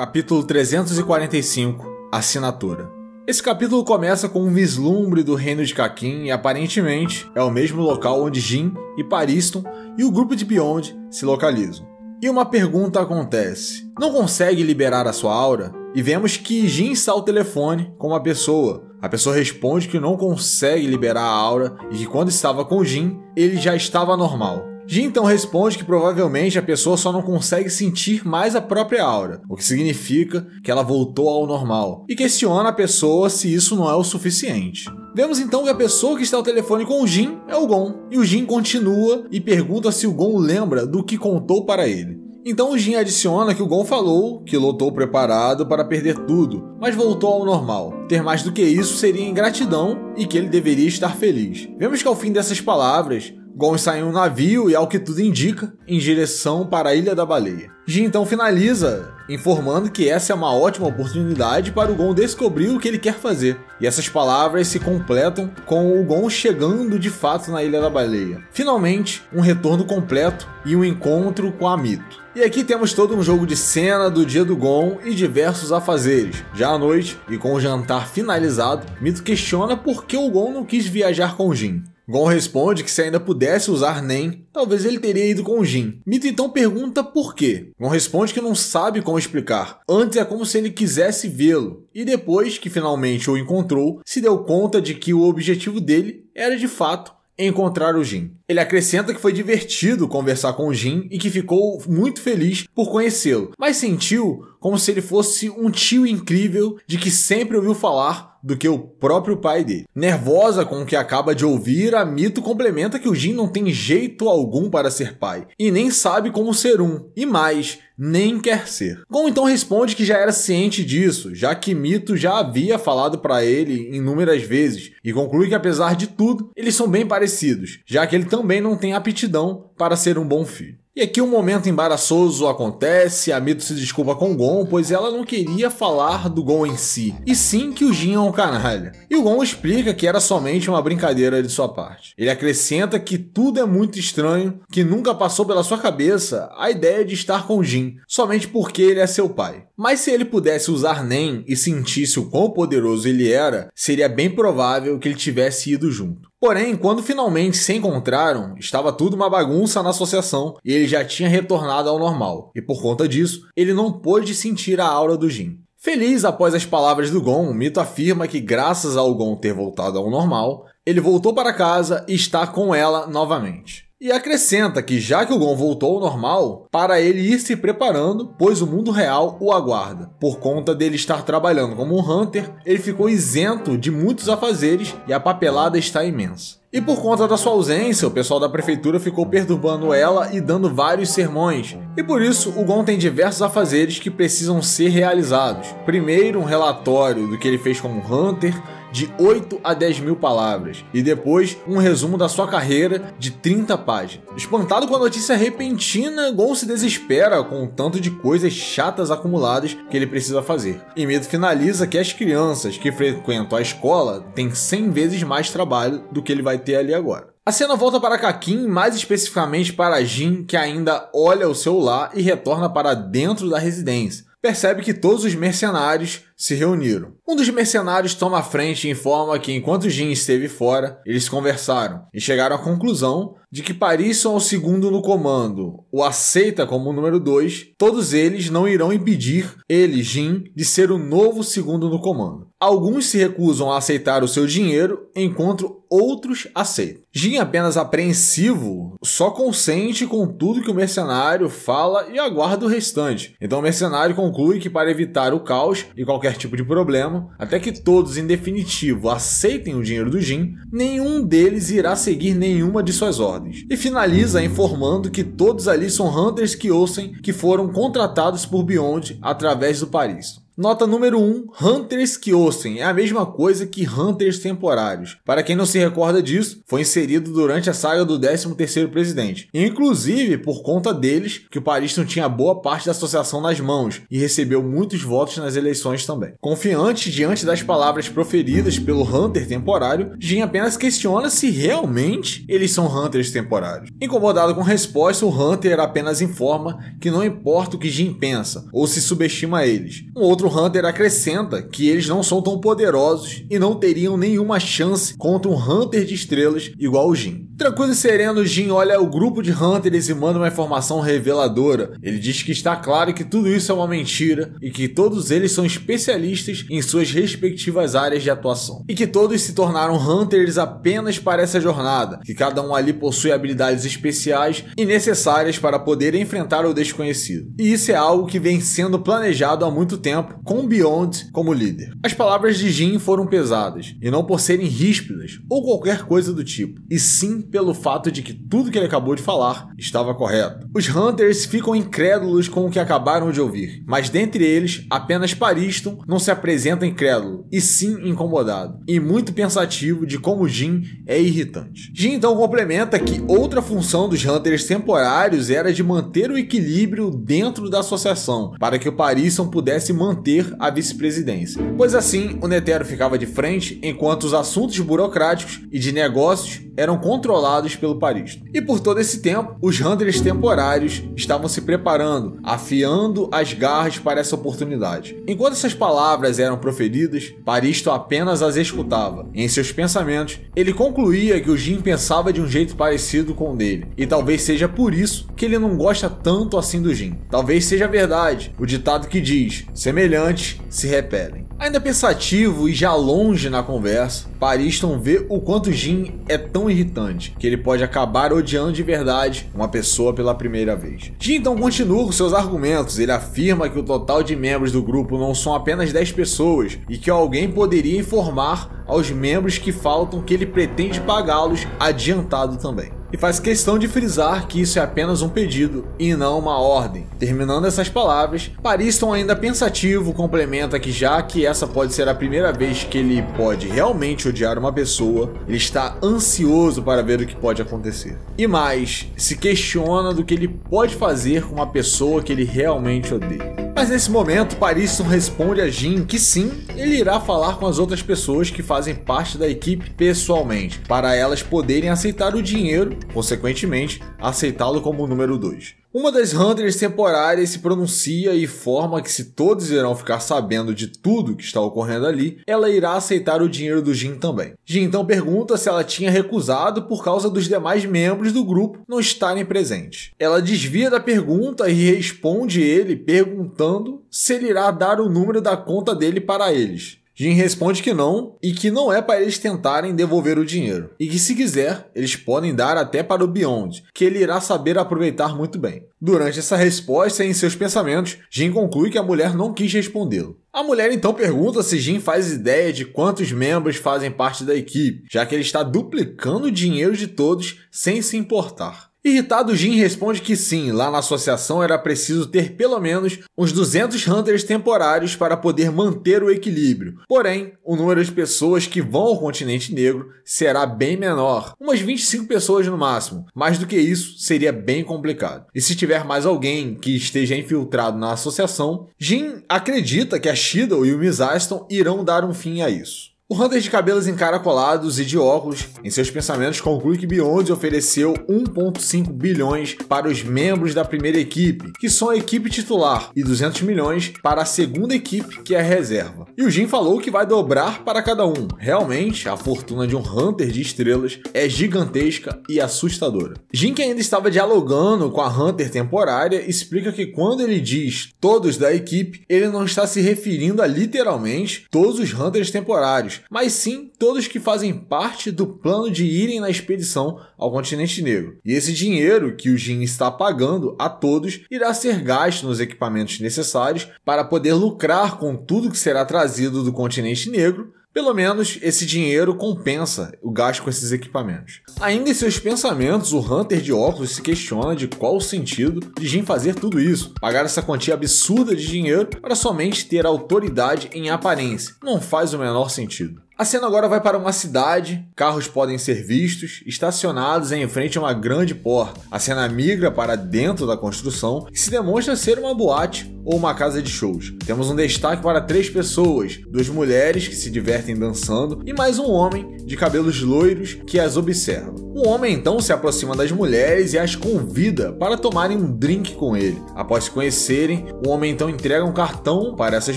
Capítulo 345 Assinatura. Esse capítulo começa com um vislumbre do reino de Kakin e aparentemente é o mesmo local onde Jin e Pariston e o grupo de Beyond se localizam. E uma pergunta acontece: não consegue liberar a sua aura? E vemos que Jin está ao telefone com uma pessoa. A pessoa responde que não consegue liberar a aura e que quando estava com Jin, ele já estava normal. Jin então responde que provavelmente a pessoa só não consegue sentir mais a própria aura, o que significa que ela voltou ao normal, e questiona a pessoa se isso não é o suficiente. Vemos então que a pessoa que está ao telefone com o Jin é o Gon, e o Jin continua e pergunta se o Gon lembra do que contou para ele. Então o Jin adiciona que o Gon falou que lutou preparado para perder tudo, mas voltou ao normal. Ter mais do que isso seria ingratidão e que ele deveria estar feliz. Vemos que ao fim dessas palavras, Gon está em um navio e, ao que tudo indica, em direção para a Ilha da Baleia. Jin então finaliza informando que essa é uma ótima oportunidade para o Gon descobrir o que ele quer fazer. E essas palavras se completam com o Gon chegando de fato na Ilha da Baleia. Finalmente, um retorno completo e um encontro com a Mito. E aqui temos todo um jogo de cena do dia do Gon e diversos afazeres. Já à noite, e com o jantar finalizado, Mito questiona por que o Gon não quis viajar com Jin. Gon responde que se ainda pudesse usar Nen, talvez ele teria ido com Jin. Mito então pergunta por quê. Gon responde que não sabe como explicar. Antes é como se ele quisesse vê-lo. E depois que finalmente o encontrou, se deu conta de que o objetivo dele era de fato encontrar o Jin. Ele acrescenta que foi divertido conversar com o Jin e que ficou muito feliz por conhecê-lo, mas sentiu como se ele fosse um tio incrível de que sempre ouviu falar do que o próprio pai dele. Nervosa com o que acaba de ouvir, a Mito complementa que o Jin não tem jeito algum para ser pai, e nem sabe como ser um, e mais, nem quer ser. Gon então responde que já era ciente disso, já que Mito já havia falado para ele inúmeras vezes, e conclui que apesar de tudo, eles são bem parecidos, já que ele também não tem aptidão para ser um bom filho. E aqui um momento embaraçoso acontece, a Mito se desculpa com o Gon, pois ela não queria falar do Gon em si, e sim que o Jin é um canalha. E o Gon explica que era somente uma brincadeira de sua parte. Ele acrescenta que tudo é muito estranho, que nunca passou pela sua cabeça a ideia de estar com o Jin, somente porque ele é seu pai. Mas se ele pudesse usar Nen e sentisse o quão poderoso ele era, seria bem provável que ele tivesse ido junto. Porém, quando finalmente se encontraram, estava tudo uma bagunça na associação e ele já tinha retornado ao normal. E por conta disso, ele não pôde sentir a aura do Jin. Feliz após as palavras do Gon, o Mito afirma que graças ao Gon ter voltado ao normal, ele voltou para casa e está com ela novamente. E acrescenta que já que o Gon voltou ao normal, para ele ir se preparando, pois o mundo real o aguarda. Por conta dele estar trabalhando como um Hunter, ele ficou isento de muitos afazeres e a papelada está imensa. E por conta da sua ausência, o pessoal da prefeitura ficou perturbando ela e dando vários sermões. E por isso, o Gon tem diversos afazeres que precisam ser realizados. Primeiro, um relatório do que ele fez como Hunter, de 8 a 10 mil palavras, e depois um resumo da sua carreira de 30 páginas. Espantado com a notícia repentina, Gon se desespera com o tanto de coisas chatas acumuladas que ele precisa fazer. E Mito finaliza que as crianças que frequentam a escola têm 100 vezes mais trabalho do que ele vai ter ali agora. A cena volta para Kakin, mais especificamente para Jin, que ainda olha o celular e retorna para dentro da residência. Percebe que todos os mercenários se reuniram. Um dos mercenários toma a frente e informa que enquanto Jin esteve fora, eles conversaram e chegaram à conclusão de que Parisson é o segundo no comando, o aceita como o número 2, todos eles não irão impedir ele, Jin, de ser o novo segundo no comando. Alguns se recusam a aceitar o seu dinheiro, enquanto outros aceitam. Jin, apenas apreensivo, só consente com tudo que o mercenário fala e aguarda o restante. Então o mercenário conclui que para evitar o caos e qualquer tipo de problema, até que todos em definitivo aceitem o dinheiro do Jin, nenhum deles irá seguir nenhuma de suas ordens. E finaliza informando que todos ali são Hunters Kyosen que foram contratados por Beyond através do Pariston. Nota número 1, Hunters Kyosen é a mesma coisa que Hunters temporários. Para quem não se recorda disso, foi inserido durante a saga do 13º presidente. Inclusive, por conta deles, que o Pariston tinha boa parte da associação nas mãos e recebeu muitos votos nas eleições também. Confiante diante das palavras proferidas pelo Hunter temporário, Jin apenas questiona se realmente eles são Hunters temporários. Incomodado com a resposta, o Hunter apenas informa que não importa o que Jin pensa ou se subestima eles. Um outro Hunter acrescenta que eles não são tão poderosos e não teriam nenhuma chance contra um Hunter de estrelas igual o Jin. Tranquilo e sereno, Jin olha o grupo de Hunters e manda uma informação reveladora. Ele diz que está claro que tudo isso é uma mentira e que todos eles são especialistas em suas respectivas áreas de atuação. E que todos se tornaram Hunters apenas para essa jornada, que cada um ali possui habilidades especiais e necessárias para poder enfrentar o desconhecido. E isso é algo que vem sendo planejado há muito tempo, com o Beyond como líder. As palavras de Jin foram pesadas, e não por serem ríspidas ou qualquer coisa do tipo, e sim pelo fato de que tudo que ele acabou de falar estava correto. Os Hunters ficam incrédulos com o que acabaram de ouvir, mas dentre eles, apenas Pariston não se apresenta incrédulo, e sim incomodado, e muito pensativo de como Jin é irritante. Jin então complementa que outra função dos Hunters temporários era de manter o equilíbrio dentro da associação, para que o Pariston pudesse manter a vice-presidência, pois assim o Netero ficava de frente enquanto os assuntos burocráticos e de negócios eram controlados pelo Pariston. E por todo esse tempo, os Hunters temporários estavam se preparando, afiando as garras para essa oportunidade. Enquanto essas palavras eram proferidas, Pariston apenas as escutava. Em seus pensamentos, ele concluía que o Jin pensava de um jeito parecido com o dele, e talvez seja por isso que ele não gosta tanto assim do Jin. Talvez seja verdade o ditado que diz: semelhantes se repelem. Ainda pensativo e já longe na conversa, Pariston vê o quanto Jin é tão irritante que ele pode acabar odiando de verdade uma pessoa pela primeira vez. Jin então continua com seus argumentos. Ele afirma que o total de membros do grupo não são apenas 10 pessoas e que alguém poderia informar aos membros que faltam que ele pretende pagá-los adiantado também. E faz questão de frisar que isso é apenas um pedido e não uma ordem. Terminando essas palavras, Pariston, ainda pensativo, complementa que já que essa pode ser a primeira vez que ele pode realmente odiar uma pessoa, ele está ansioso para ver o que pode acontecer. E mais, se questiona do que ele pode fazer com uma pessoa que ele realmente odeia. Mas nesse momento, Pariston responde a Jin que sim, ele irá falar com as outras pessoas que fazem parte da equipe pessoalmente, para elas poderem aceitar o dinheiro, consequentemente, aceitá-lo como o número 2. Uma das Hunters temporárias se pronuncia e informa que se todos irão ficar sabendo de tudo que está ocorrendo ali, ela irá aceitar o dinheiro do Jin também. Jin então pergunta se ela tinha recusado por causa dos demais membros do grupo não estarem presentes. Ela desvia da pergunta e responde ele perguntando se ele irá dar o número da conta dele para eles. Jin responde que não, e que não é para eles tentarem devolver o dinheiro, e que se quiser, eles podem dar até para o Beyond, que ele irá saber aproveitar muito bem. Durante essa resposta e em seus pensamentos, Jin conclui que a mulher não quis respondê-lo. A mulher então pergunta se Jin faz ideia de quantos membros fazem parte da equipe, já que ele está duplicando o dinheiro de todos sem se importar. Irritado, Jin responde que sim, lá na associação era preciso ter pelo menos uns 200 Hunters temporários para poder manter o equilíbrio. Porém, o número de pessoas que vão ao continente negro será bem menor, umas 25 pessoas no máximo. Mais do que isso, seria bem complicado. E se tiver mais alguém que esteja infiltrado na associação, Jin acredita que a Shido e o Miss Aston irão dar um fim a isso. O Hunter de cabelos encaracolados e de óculos, em seus pensamentos, conclui que Beyond ofereceu 1,5 bilhões para os membros da primeira equipe, que são a equipe titular, e 200 milhões para a segunda equipe, que é a reserva. E o Jin falou que vai dobrar para cada um. Realmente, a fortuna de um Hunter de estrelas é gigantesca e assustadora. Jin, que ainda estava dialogando com a Hunter temporária, explica que quando ele diz todos da equipe, ele não está se referindo a literalmente todos os Hunters temporários, mas sim todos que fazem parte do plano de irem na expedição ao continente negro. E esse dinheiro que o Jin está pagando a todos irá ser gasto nos equipamentos necessários para poder lucrar com tudo que será trazido do continente negro Pelo menos esse dinheiro compensa o gasto com esses equipamentos. Ainda em seus pensamentos, o Hunter de óculos se questiona de qual o sentido de Jin fazer tudo isso. Pagar essa quantia absurda de dinheiro para somente ter autoridade em aparência. Não faz o menor sentido. A cena agora vai para uma cidade, carros podem ser vistos, estacionados em frente a uma grande porta. A cena migra para dentro da construção, que se demonstra ser uma boate ou uma casa de shows. Temos um destaque para 3 pessoas, 2 mulheres que se divertem dançando e mais um homem de cabelos loiros que as observa. O homem então se aproxima das mulheres e as convida para tomarem um drink com ele. Após se conhecerem, o homem então entrega um cartão para essas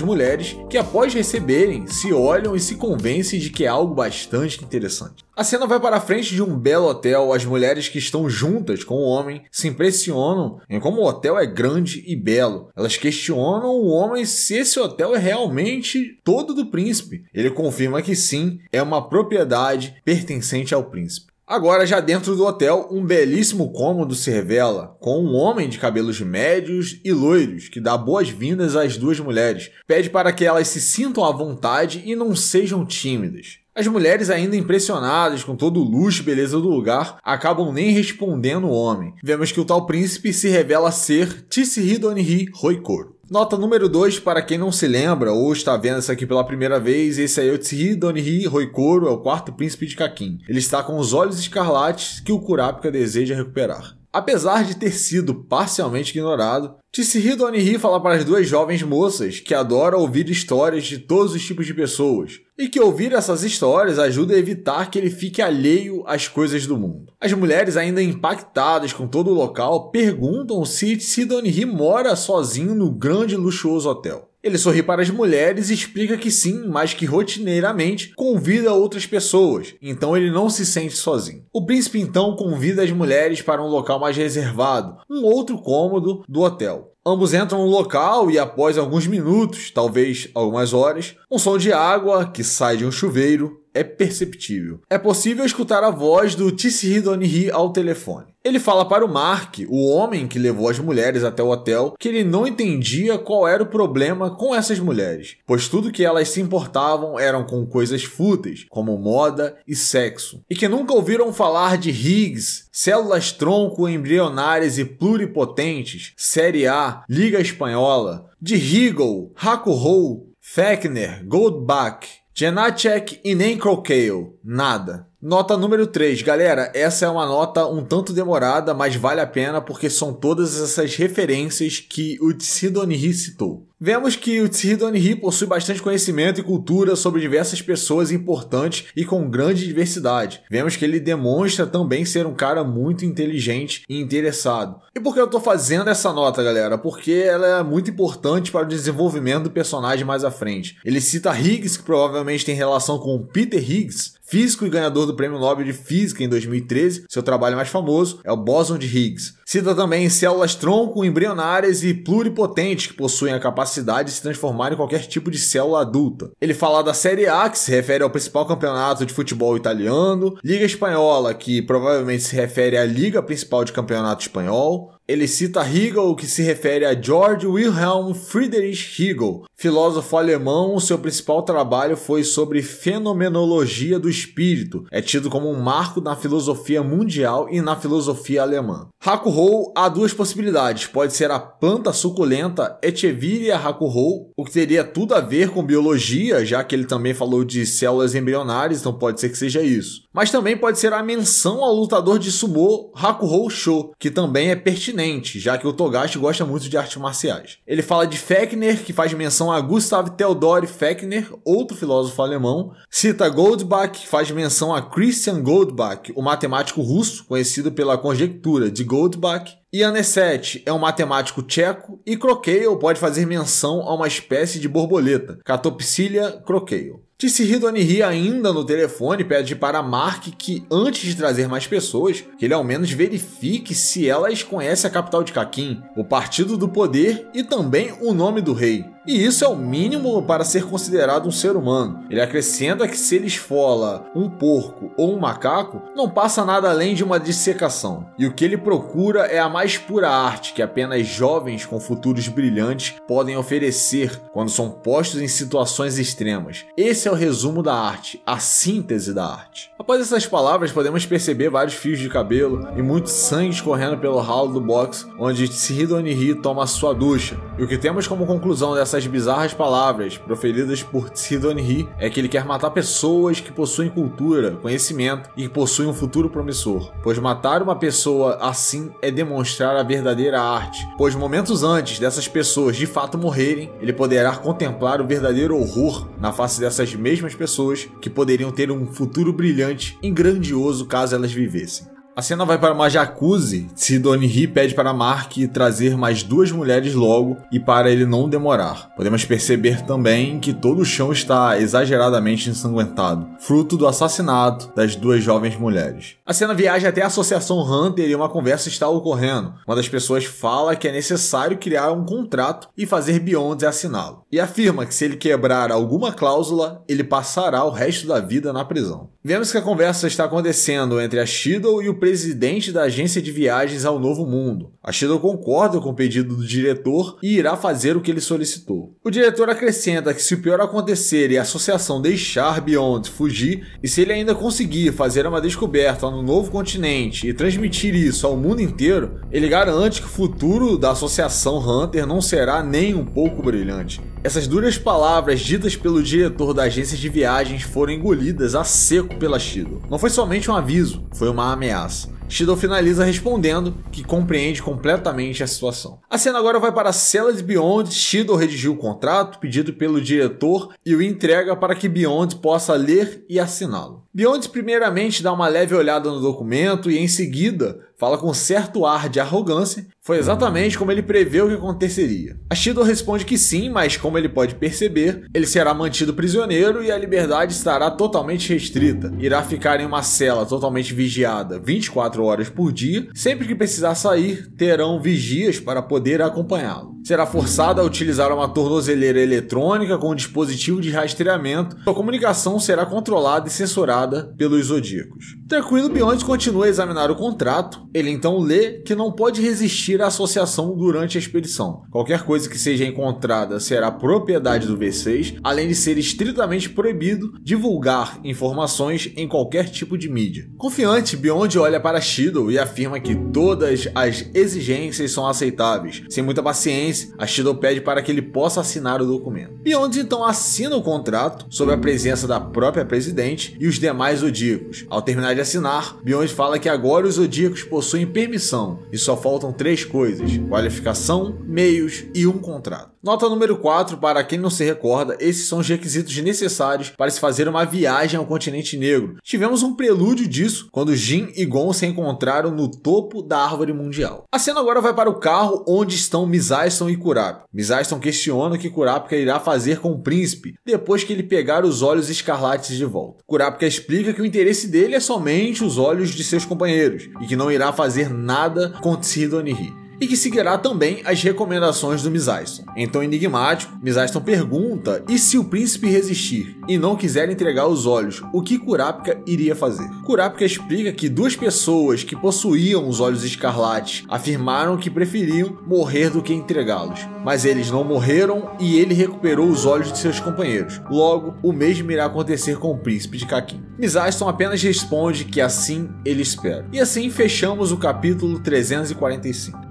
mulheres que, após receberem, se olham e se convencem de que é algo bastante interessante. A cena vai para a frente de um belo hotel. As mulheres que estão juntas com o homem se impressionam em como o hotel é grande e belo. Elas questionam o homem se esse hotel é realmente todo do príncipe. Ele confirma que sim, é uma propriedade pertencente ao príncipe. Agora, já dentro do hotel, um belíssimo cômodo se revela, com um homem de cabelos médios e loiros, que dá boas-vindas às 2 mulheres. Pede para que elas se sintam à vontade e não sejam tímidas. As mulheres, ainda impressionadas com todo o luxo e beleza do lugar, acabam nem respondendo o homem. Vemos que o tal príncipe se revela ser Tsuhiro Onihi Hoikoro. Nota número 2, para quem não se lembra ou está vendo isso aqui pela primeira vez, esse aí é o Tsuhiro Onihi Hoikoro, é o 4º príncipe de Kakin. Ele está com os olhos escarlates que o Kurapika deseja recuperar. Apesar de ter sido parcialmente ignorado, Tsuhiro Onihi fala para as 2 jovens moças que adoram ouvir histórias de todos os tipos de pessoas e que ouvir essas histórias ajuda a evitar que ele fique alheio às coisas do mundo. As mulheres, ainda impactadas com todo o local, perguntam se Tsuhiro Onihi mora sozinho no grande e luxuoso hotel. Ele sorri para as mulheres e explica que sim, mas que rotineiramente convida outras pessoas, então ele não se sente sozinho. O príncipe então convida as mulheres para um local mais reservado, um outro cômodo do hotel. Ambos entram no local e, após alguns minutos, talvez algumas horas, um som de água que sai de um chuveiro é perceptível. É possível escutar a voz do Tsuhiro Onihi ao telefone. Ele fala para o Mark, o homem que levou as mulheres até o hotel, que ele não entendia qual era o problema com essas mulheres, pois tudo que elas se importavam eram com coisas fúteis, como moda e sexo, e que nunca ouviram falar de Higgs, células tronco embrionárias e pluripotentes, Série A, Liga Espanhola, de Hegel, Hakuho, Fechner, Goldbach, Janacek e nem Krokeil, nada. Nota número 3, galera, essa é uma nota um tanto demorada, mas vale a pena porque são todas essas referências que o Tsuhiro Onihi citou. Vemos que o Tsuhiro Onihi possui bastante conhecimento e cultura sobre diversas pessoas importantes e com grande diversidade. Vemos que ele demonstra também ser um cara muito inteligente e interessado. E por que eu tô fazendo essa nota, galera? Porque ela é muito importante para o desenvolvimento do personagem mais à frente. Ele cita Higgs, que provavelmente tem relação com Peter Higgs, físico e ganhador do Prêmio Nobel de Física em 2013, seu trabalho mais famoso é o bóson de Higgs. Cita também células tronco embrionárias e pluripotentes que possuem a capacidade de se transformar em qualquer tipo de célula adulta. Ele fala da Série A, que se refere ao principal campeonato de futebol italiano, Liga Espanhola, que provavelmente se refere à liga principal de campeonato espanhol. Ele cita Hegel, que se refere a Georg Wilhelm Friedrich Hegel, filósofo alemão. Seu principal trabalho foi sobre fenomenologia do espírito. É tido como um marco na filosofia mundial e na filosofia alemã. Hakuho, há 2 possibilidades. Pode ser a planta suculenta Echeveria hakuho, o que teria tudo a ver com biologia, já que ele também falou de células embrionárias, então pode ser que seja isso. Mas também pode ser a menção ao lutador de sumô Hakuho Sho, que também é pertinente, já que o Togashi gosta muito de artes marciais. Ele fala de Fechner, que faz menção a Gustav Theodor Fechner, outro filósofo alemão. Cita Goldbach, que faz menção a Christian Goldbach, o matemático russo, conhecido pela conjectura de Goldbach. E Aneset é um matemático tcheco, e Krokeil pode fazer menção a uma espécie de borboleta, Catopsilia krokeil. Tsuhiro Onihi, ainda no telefone, pede para Mark que, antes de trazer mais pessoas, que ele ao menos verifique se elas conhecem a capital de Kakin, o Partido do Poder e também o nome do rei. E isso é o mínimo para ser considerado um ser humano. Ele acrescenta que se ele esfola um porco ou um macaco, não passa nada além de uma dissecação. E o que ele procura é a mais pura arte que apenas jovens com futuros brilhantes podem oferecer quando são postos em situações extremas. Esse é o resumo da arte, a síntese da arte. Após essas palavras, podemos perceber vários fios de cabelo e muito sangue escorrendo pelo ralo do box onde Tsuhidonihi toma sua ducha. E o que temos como conclusão dessas bizarras palavras proferidas por Tsuhidonihi é que ele quer matar pessoas que possuem cultura, conhecimento e que possuem um futuro promissor, pois matar uma pessoa assim é demonstrar a verdadeira arte, pois momentos antes dessas pessoas de fato morrerem, ele poderá contemplar o verdadeiro horror na face dessas mesmas pessoas que poderiam ter um futuro brilhante e grandioso caso elas vivessem. A cena vai para uma jacuzzi. Tsuhidonihi pede para Mark trazer mais 2 mulheres logo e para ele não demorar. Podemos perceber também que todo o chão está exageradamente ensanguentado, fruto do assassinato das 2 jovens mulheres. A cena viaja até a Associação Hunter e uma conversa está ocorrendo. Uma das pessoas fala que é necessário criar um contrato e fazer Beyond assiná-lo. E afirma que se ele quebrar alguma cláusula, ele passará o resto da vida na prisão. Vemos que a conversa está acontecendo entre a Shido e o presidente da agência de viagens ao Novo Mundo. A Shido concorda com o pedido do diretor e irá fazer o que ele solicitou. O diretor acrescenta que se o pior acontecer e a associação deixar Beyond fugir, e se ele ainda conseguir fazer uma descoberta no novo continente e transmitir isso ao mundo inteiro, ele garante que o futuro da Associação Hunter não será nem um pouco brilhante. Essas duras palavras ditas pelo diretor da agência de viagens foram engolidas a seco pela Shido. Não foi somente um aviso, foi uma ameaça. Shido finaliza respondendo que compreende completamente a situação. A cena agora vai para a cela de Beyond. Shido redigiu o contrato pedido pelo diretor e o entrega para que Beyond possa ler e assiná-lo. Beyond primeiramente dá uma leve olhada no documento e em seguida fala com certo ar de arrogância. Foi exatamente como ele preveu que aconteceria. A Shido responde que sim, mas como ele pode perceber, ele será mantido prisioneiro e a liberdade estará totalmente restrita. Irá ficar em uma cela totalmente vigiada 24 horas por dia. Sempre que precisar sair, terão vigias para poder acompanhá-lo. Será forçado a utilizar uma tornozeleira eletrônica com um dispositivo de rastreamento. Sua comunicação será controlada e censurada pelos Zodíacos. Tranquilo, Beyond continua a examinar o contrato. Ele então lê que não pode resistir à associação durante a expedição. Qualquer coisa que seja encontrada será propriedade do V6, além de ser estritamente proibido divulgar informações em qualquer tipo de mídia. Confiante, Beyond olha para Shido e afirma que todas as exigências são aceitáveis. Sem muita paciência, a Shido pede para que ele possa assinar o documento. Beyond então assina o contrato sob a presença da própria presidente e os demais Zodíacos. Ao terminar de assinar, Beyond fala que agora os Zodíacos possuem permissão e só faltam 3 coisas: qualificação, meios e um contrato. Nota número 4, para quem não se recorda, esses são os requisitos necessários para se fazer uma viagem ao continente negro. Tivemos um prelúdio disso quando Jin e Gon se encontraram no topo da árvore mundial. A cena agora vai para o carro onde estão Misaiston e Kurapika. Misaiston questiona o que Kurapika irá fazer com o príncipe depois que ele pegar os olhos escarlates de volta. Kurapika explica que o interesse dele é somente os olhos de seus companheiros e que não irá fazer nada com Tsuhidonihi. E que seguirá também as recomendações do Misaiston. Então, enigmático, Misaiston pergunta: e se o príncipe resistir e não quiser entregar os olhos, o que Kurapika iria fazer? Kurapika explica que 2 pessoas que possuíam os olhos escarlates afirmaram que preferiam morrer do que entregá-los. Mas eles não morreram e ele recuperou os olhos de seus companheiros. Logo, o mesmo irá acontecer com o príncipe de Kakin. Misaiston apenas responde que assim ele espera. E assim fechamos o capítulo 345.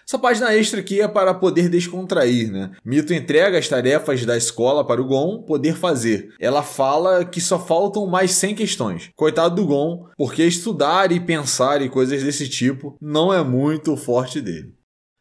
Essa página extra aqui é para poder descontrair, né? Mito entrega as tarefas da escola para o Gon poder fazer. Ela fala que só faltam mais 100 questões. Coitado do Gon, porque estudar e pensar e coisas desse tipo não é muito forte dele.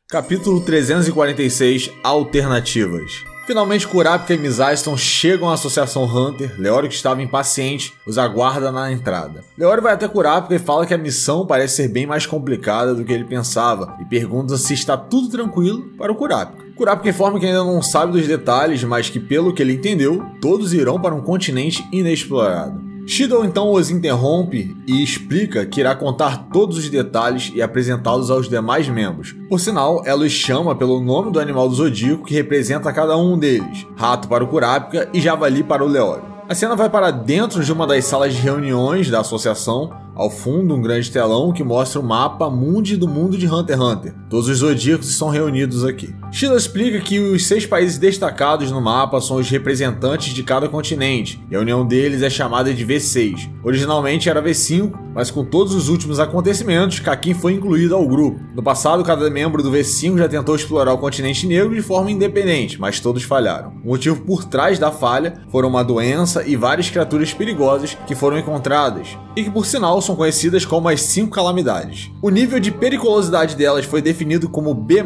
Capítulo 346 – Alternativas. Finalmente, Kurapika e Misaiston chegam à Associação Hunter. Leório, que estava impaciente, os aguarda na entrada. Leório vai até Kurapika e fala que a missão parece ser bem mais complicada do que ele pensava e pergunta se está tudo tranquilo para o Kurapika. Kurapika informa que ainda não sabe dos detalhes, mas que pelo que ele entendeu, todos irão para um continente inexplorado. Shido então os interrompe e explica que irá contar todos os detalhes e apresentá-los aos demais membros. Por sinal, ela os chama pelo nome do animal do Zodíaco que representa cada um deles: rato para o Kurapika e javali para o Leório. A cena vai para dentro de uma das salas de reuniões da associação. Ao fundo, um grande telão que mostra o mapa mundi do mundo de Hunter x Hunter. Todos os Zodíacos estão reunidos aqui. Shido explica que os 6 países destacados no mapa são os representantes de cada continente, e a união deles é chamada de V6. Originalmente era V5, mas com todos os últimos acontecimentos, Kakin foi incluído ao grupo. No passado, cada membro do V5 já tentou explorar o continente negro de forma independente, mas todos falharam. O motivo por trás da falha foram uma doença e várias criaturas perigosas que foram encontradas, e que por sinal são conhecidas como as 5 calamidades. O nível de periculosidade delas foi definido como B+,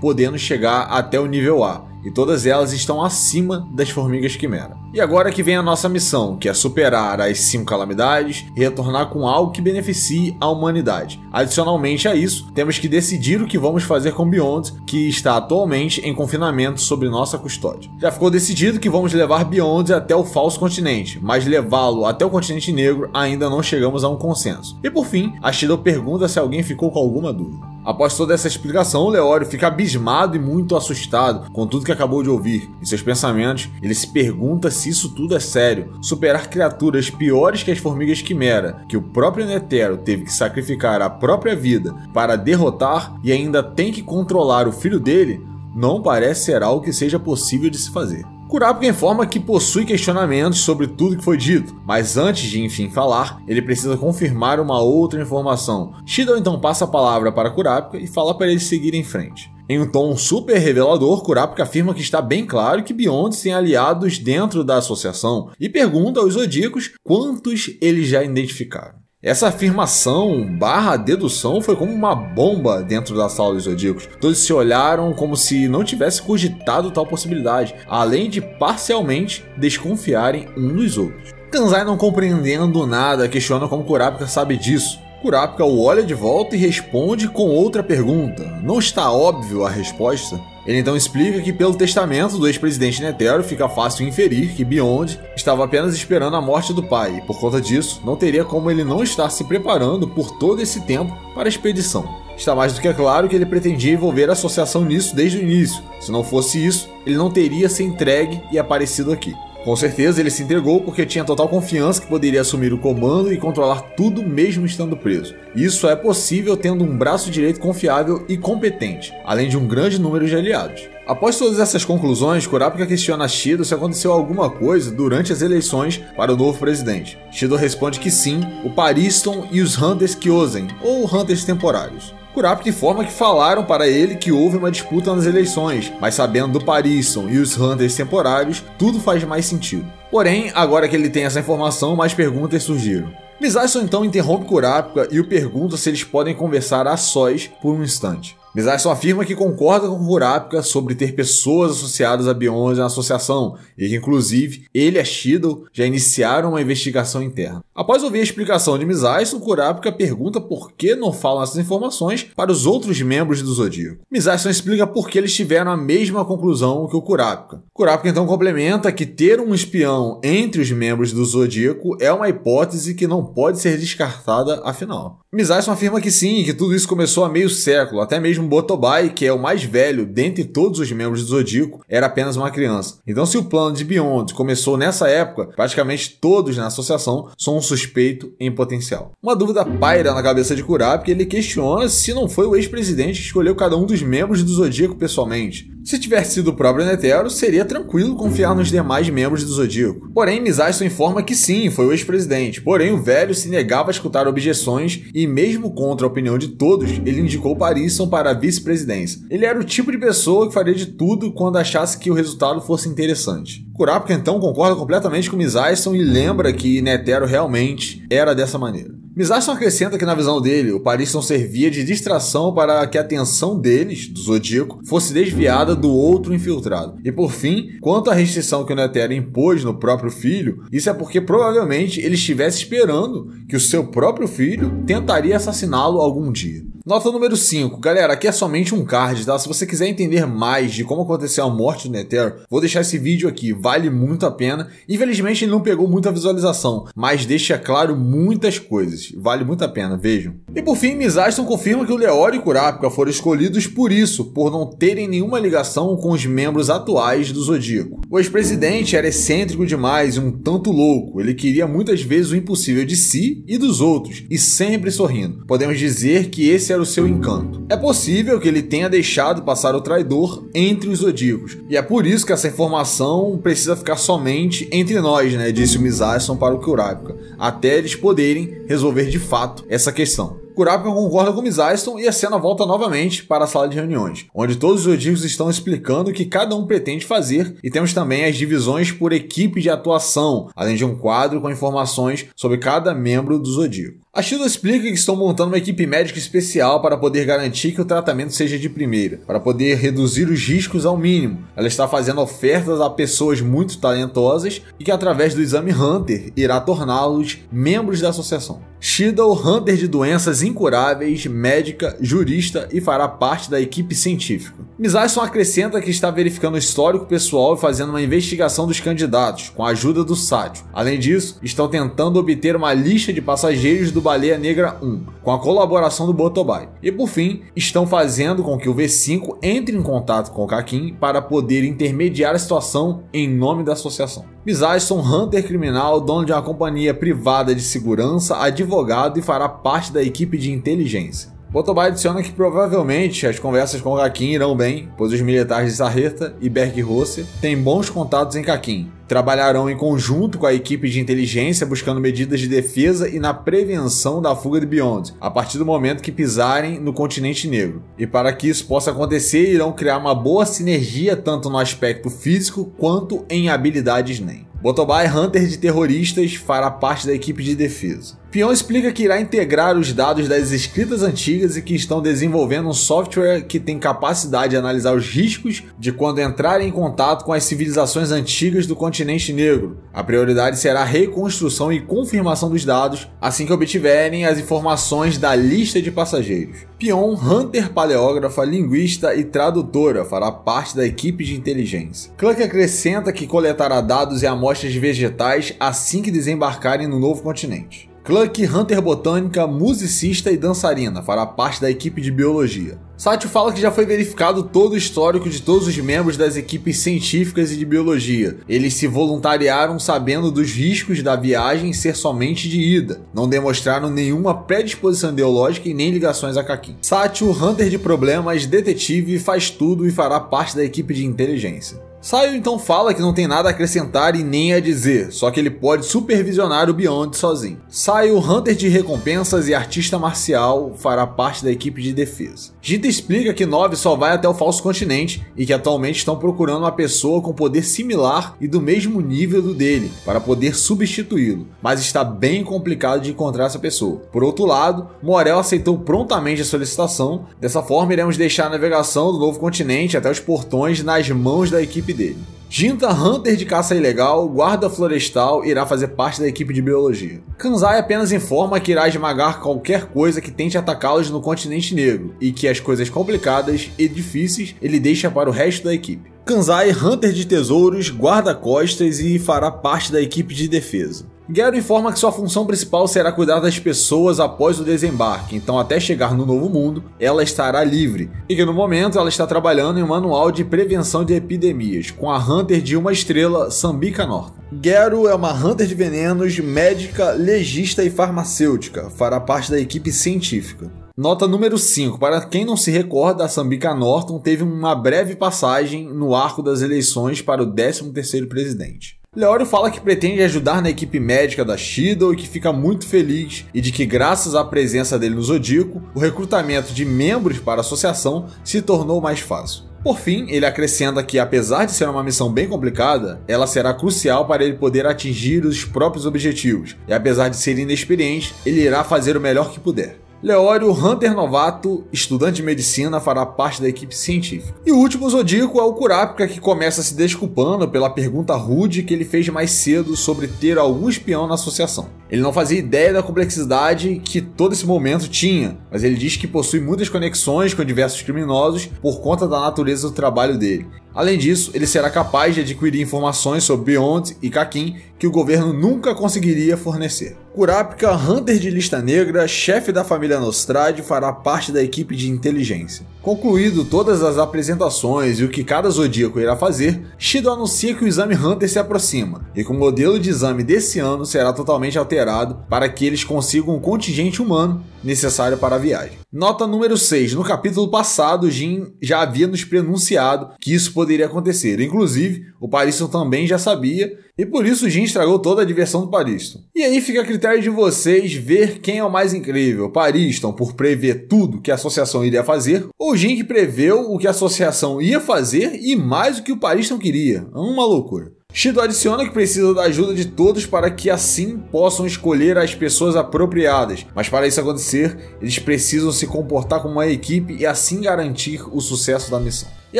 podendo chegar até o nível A, e todas elas estão acima das formigas quimera. E agora que vem a nossa missão, que é superar as 5 calamidades e retornar com algo que beneficie a humanidade. Adicionalmente a isso, temos que decidir o que vamos fazer com Beyond, que está atualmente em confinamento sob nossa custódia. Já ficou decidido que vamos levar Beyond até o falso continente, mas levá-lo até o continente negro ainda não chegamos a um consenso. E por fim, a Shido pergunta se alguém ficou com alguma dúvida. Após toda essa explicação, o Leório fica abismado e muito assustado com tudo que acabou de ouvir. Em seus pensamentos, ele se pergunta se isso tudo é sério. Superar criaturas piores que as formigas quimera, que o próprio Netero teve que sacrificar a própria vida para derrotar e ainda tem que controlar o filho dele, não parece ser algo que seja possível de se fazer. Kurapika informa que possui questionamentos sobre tudo que foi dito, mas antes de enfim falar, ele precisa confirmar uma outra informação. Shido então passa a palavra para Kurapika e fala para ele seguir em frente. Em um tom super revelador, Kurapika afirma que está bem claro que Beyond tem aliados dentro da associação e pergunta aos Zodíacos quantos eles já identificaram. Essa afirmação / dedução foi como uma bomba dentro da sala dos Zodíacos. Todos se olharam como se não tivesse cogitado tal possibilidade, além de parcialmente desconfiarem um dos outros. Kanzai, não compreendendo nada, questiona como Kurapika sabe disso. Kurapika o olha de volta e responde com outra pergunta. Não está óbvio a resposta? Ele então explica que pelo testamento do ex-presidente Netero fica fácil inferir que Beyond estava apenas esperando a morte do pai e por conta disso não teria como ele não estar se preparando por todo esse tempo para a expedição. Está mais do que claro que ele pretendia envolver a associação nisso desde o início. Se não fosse isso, ele não teria se entregue e aparecido aqui. Com certeza ele se entregou porque tinha total confiança que poderia assumir o comando e controlar tudo mesmo estando preso. Isso é possível tendo um braço direito confiável e competente, além de um grande número de aliados. Após todas essas conclusões, Kurapika questiona a Shido se aconteceu alguma coisa durante as eleições para o novo presidente. Shido responde que sim, o Pariston e os Hunters Kyozen, ou Hunters temporários. Kurapika informa que falaram para ele que houve uma disputa nas eleições, mas sabendo do Pariston e os Hunters temporários, tudo faz mais sentido. Porém, agora que ele tem essa informação, mais perguntas surgiram. Misaison então interrompe Kurapika e o pergunta se eles podem conversar a sós por um instante. Misaison afirma que concorda com Kurapika sobre ter pessoas associadas a Beyond na associação e que, inclusive, ele e a Shido já iniciaram uma investigação interna. Após ouvir a explicação de Misaison, Kurapika pergunta por que não falam essas informações para os outros membros do Zodíaco. Misaison explica por que eles tiveram a mesma conclusão que o Kurapika. Kurapika então complementa que ter um espião entre os membros do Zodíaco é uma hipótese que não pode ser descartada afinal. Misaison afirma que sim, que tudo isso começou há meio século, até mesmo Botobai, que é o mais velho dentre todos os membros do Zodíaco, era apenas uma criança. Então se o plano de Beyond começou nessa época, praticamente todos na associação são um suspeito em potencial. Uma dúvida paira na cabeça de Kurapika e ele questiona se não foi o ex-presidente que escolheu cada um dos membros do Zodíaco pessoalmente. Se tivesse sido o próprio Netero, seria tranquilo confiar nos demais membros do Zodíaco. Porém, Misaison informa que sim, foi o ex-presidente. Porém, o velho se negava a escutar objeções e mesmo contra a opinião de todos, ele indicou Pariston para a vice-presidência. Ele era o tipo de pessoa que faria de tudo quando achasse que o resultado fosse interessante. Kurapika então concorda completamente com Misaison e lembra que Netero realmente era dessa maneira. Misaison acrescenta que na visão dele, o Pariston servia de distração para que a atenção deles, do Zodíaco, fosse desviada do outro infiltrado. E por fim, quanto à restrição que o Netero impôs no próprio filho, isso é porque provavelmente ele estivesse esperando que o seu próprio filho tentaria assassiná-lo algum dia. Nota número 5. Galera, aqui é somente um card, tá? Se você quiser entender mais de como aconteceu a morte do Netero, vou deixar esse vídeo aqui, vale muito a pena. Infelizmente ele não pegou muita visualização, mas deixa claro muitas coisas. Vale muito a pena, vejam. E por fim, Miss Aiston confirma que o Leorio e Kurapika foram escolhidos por isso, por não terem nenhuma ligação com os membros atuais do Zodíaco. O ex-presidente era excêntrico demais e um tanto louco. Ele queria muitas vezes o impossível de si e dos outros, e sempre sorrindo. Podemos dizer que esse era o seu encanto. É possível que ele tenha deixado passar o traidor entre os Zodíacos, e é por isso que essa informação precisa ficar somente entre nós, né? Disse o Miss Aiston para o Kurapika, até eles poderem resolver de fato essa questão. Kurapika concorda com Miss Aiston e a cena volta novamente para a sala de reuniões, onde todos os Zodíacos estão explicando o que cada um pretende fazer, e temos também as divisões por equipe de atuação, além de um quadro com informações sobre cada membro do Zodíaco. A Shido explica que estão montando uma equipe médica especial para poder garantir que o tratamento seja de primeira, para poder reduzir os riscos ao mínimo. Ela está fazendo ofertas a pessoas muito talentosas e que através do exame Hunter irá torná-los membros da associação. Shido, Hunter de doenças incuráveis, médica, jurista e fará parte da equipe científica. Miss Aiston acrescenta que está verificando o histórico pessoal e fazendo uma investigação dos candidatos, com a ajuda do Satio. Além disso, estão tentando obter uma lista de passageiros do Baleia Negra 1, com a colaboração do Botobai. E por fim, estão fazendo com que o V5 entre em contato com o Kakin para poder intermediar a situação em nome da associação. Miss Aiston, Hunter criminal, dono de uma companhia privada de segurança, advogado e fará parte da equipe de inteligência. Botobai adiciona que provavelmente as conversas com o Kakin irão bem, pois os militares de Sarreta e Berg-Rosser têm bons contatos em Kakin. Trabalharão em conjunto com a equipe de inteligência buscando medidas de defesa e na prevenção da fuga de Beyond, a partir do momento que pisarem no continente negro. E para que isso possa acontecer, irão criar uma boa sinergia tanto no aspecto físico quanto em habilidades NEM. Botobai, Hunter de terroristas, fará parte da equipe de defesa. Pion explica que irá integrar os dados das escritas antigas e que estão desenvolvendo um software que tem capacidade de analisar os riscos de quando entrarem em contato com as civilizações antigas do continente negro. A prioridade será a reconstrução e confirmação dos dados assim que obtiverem as informações da lista de passageiros. Pion, Hunter paleógrafa, linguista e tradutora, fará parte da equipe de inteligência. Cluck acrescenta que coletará dados e amostras vegetais assim que desembarcarem no novo continente. Cluck, Hunter botânica, musicista e dançarina, fará parte da equipe de biologia. Satio fala que já foi verificado todo o histórico de todos os membros das equipes científicas e de biologia. Eles se voluntariaram sabendo dos riscos da viagem ser somente de ida. Não demonstraram nenhuma predisposição ideológica e nem ligações a Kakin. Satio, Hunter de problemas, detetive, faz tudo e fará parte da equipe de inteligência. Saio então fala que não tem nada a acrescentar e nem a dizer, só que ele pode supervisionar o Beyond sozinho. Saio, Hunter de recompensas e artista marcial, fará parte da equipe de defesa. Gita explica que 9 só vai até o falso continente e que atualmente estão procurando uma pessoa com poder similar e do mesmo nível do dele, para poder substituí-lo, mas está bem complicado de encontrar essa pessoa. Por outro lado, Morel aceitou prontamente a solicitação, dessa forma iremos deixar a navegação do novo continente até os portões nas mãos da equipe dele. Jinta, Hunter de caça ilegal, guarda florestal, irá fazer parte da equipe de biologia. Kanzai apenas informa que irá esmagar qualquer coisa que tente atacá-los no continente negro, e que as coisas complicadas e difíceis ele deixa para o resto da equipe. Kanzai, Hunter de tesouros, guarda-costas e fará parte da equipe de defesa. Gero informa que sua função principal será cuidar das pessoas após o desembarque, então até chegar no Novo Mundo, ela estará livre, e que no momento ela está trabalhando em um manual de prevenção de epidemias, com a Hunter de 1 estrela, Sambica Norton. Gero é uma Hunter de venenos, médica, legista e farmacêutica, fará parte da equipe científica. Nota número 5. Para quem não se recorda, a Sambica Norton teve uma breve passagem no arco das eleições para o 13º presidente. Leorio fala que pretende ajudar na equipe médica da Shido e que fica muito feliz e de que graças à presença dele no Zodíaco, o recrutamento de membros para a associação se tornou mais fácil. Por fim, ele acrescenta que apesar de ser uma missão bem complicada, ela será crucial para ele poder atingir os próprios objetivos, e apesar de ser inexperiente, ele irá fazer o melhor que puder. Leório, Hunter novato, estudante de medicina, fará parte da equipe científica. E o último Zodíaco é o Kurapika, que começa se desculpando pela pergunta rude que ele fez mais cedo sobre ter algum espião na associação. Ele não fazia ideia da complexidade que todo esse momento tinha, mas ele diz que possui muitas conexões com diversos criminosos por conta da natureza do trabalho dele. Além disso, ele será capaz de adquirir informações sobre Beyond e Kakin que o governo nunca conseguiria fornecer. Kurapika, Hunter de lista negra, chefe da família Nostrad, fará parte da equipe de inteligência. Concluído todas as apresentações e o que cada Zodíaco irá fazer, Shido anuncia que o exame Hunter se aproxima e que o modelo de exame desse ano será totalmente alterado para que eles consigam um contingente humano necessário para a viagem. Nota número 6. No capítulo passado, Jin já havia nos prenunciado que isso poderia acontecer. Inclusive, o Pariston também já sabia, e por isso Jin estragou toda a diversão do Pariston. E aí fica a critério de vocês ver quem é o mais incrível. Pariston, por prever tudo que a associação iria fazer, ou Jin, que preveu o que a associação ia fazer e mais o que o Pariston queria. Uma loucura. Shido adiciona que precisa da ajuda de todos para que assim possam escolher as pessoas apropriadas, mas para isso acontecer, eles precisam se comportar como uma equipe e assim garantir o sucesso da missão. E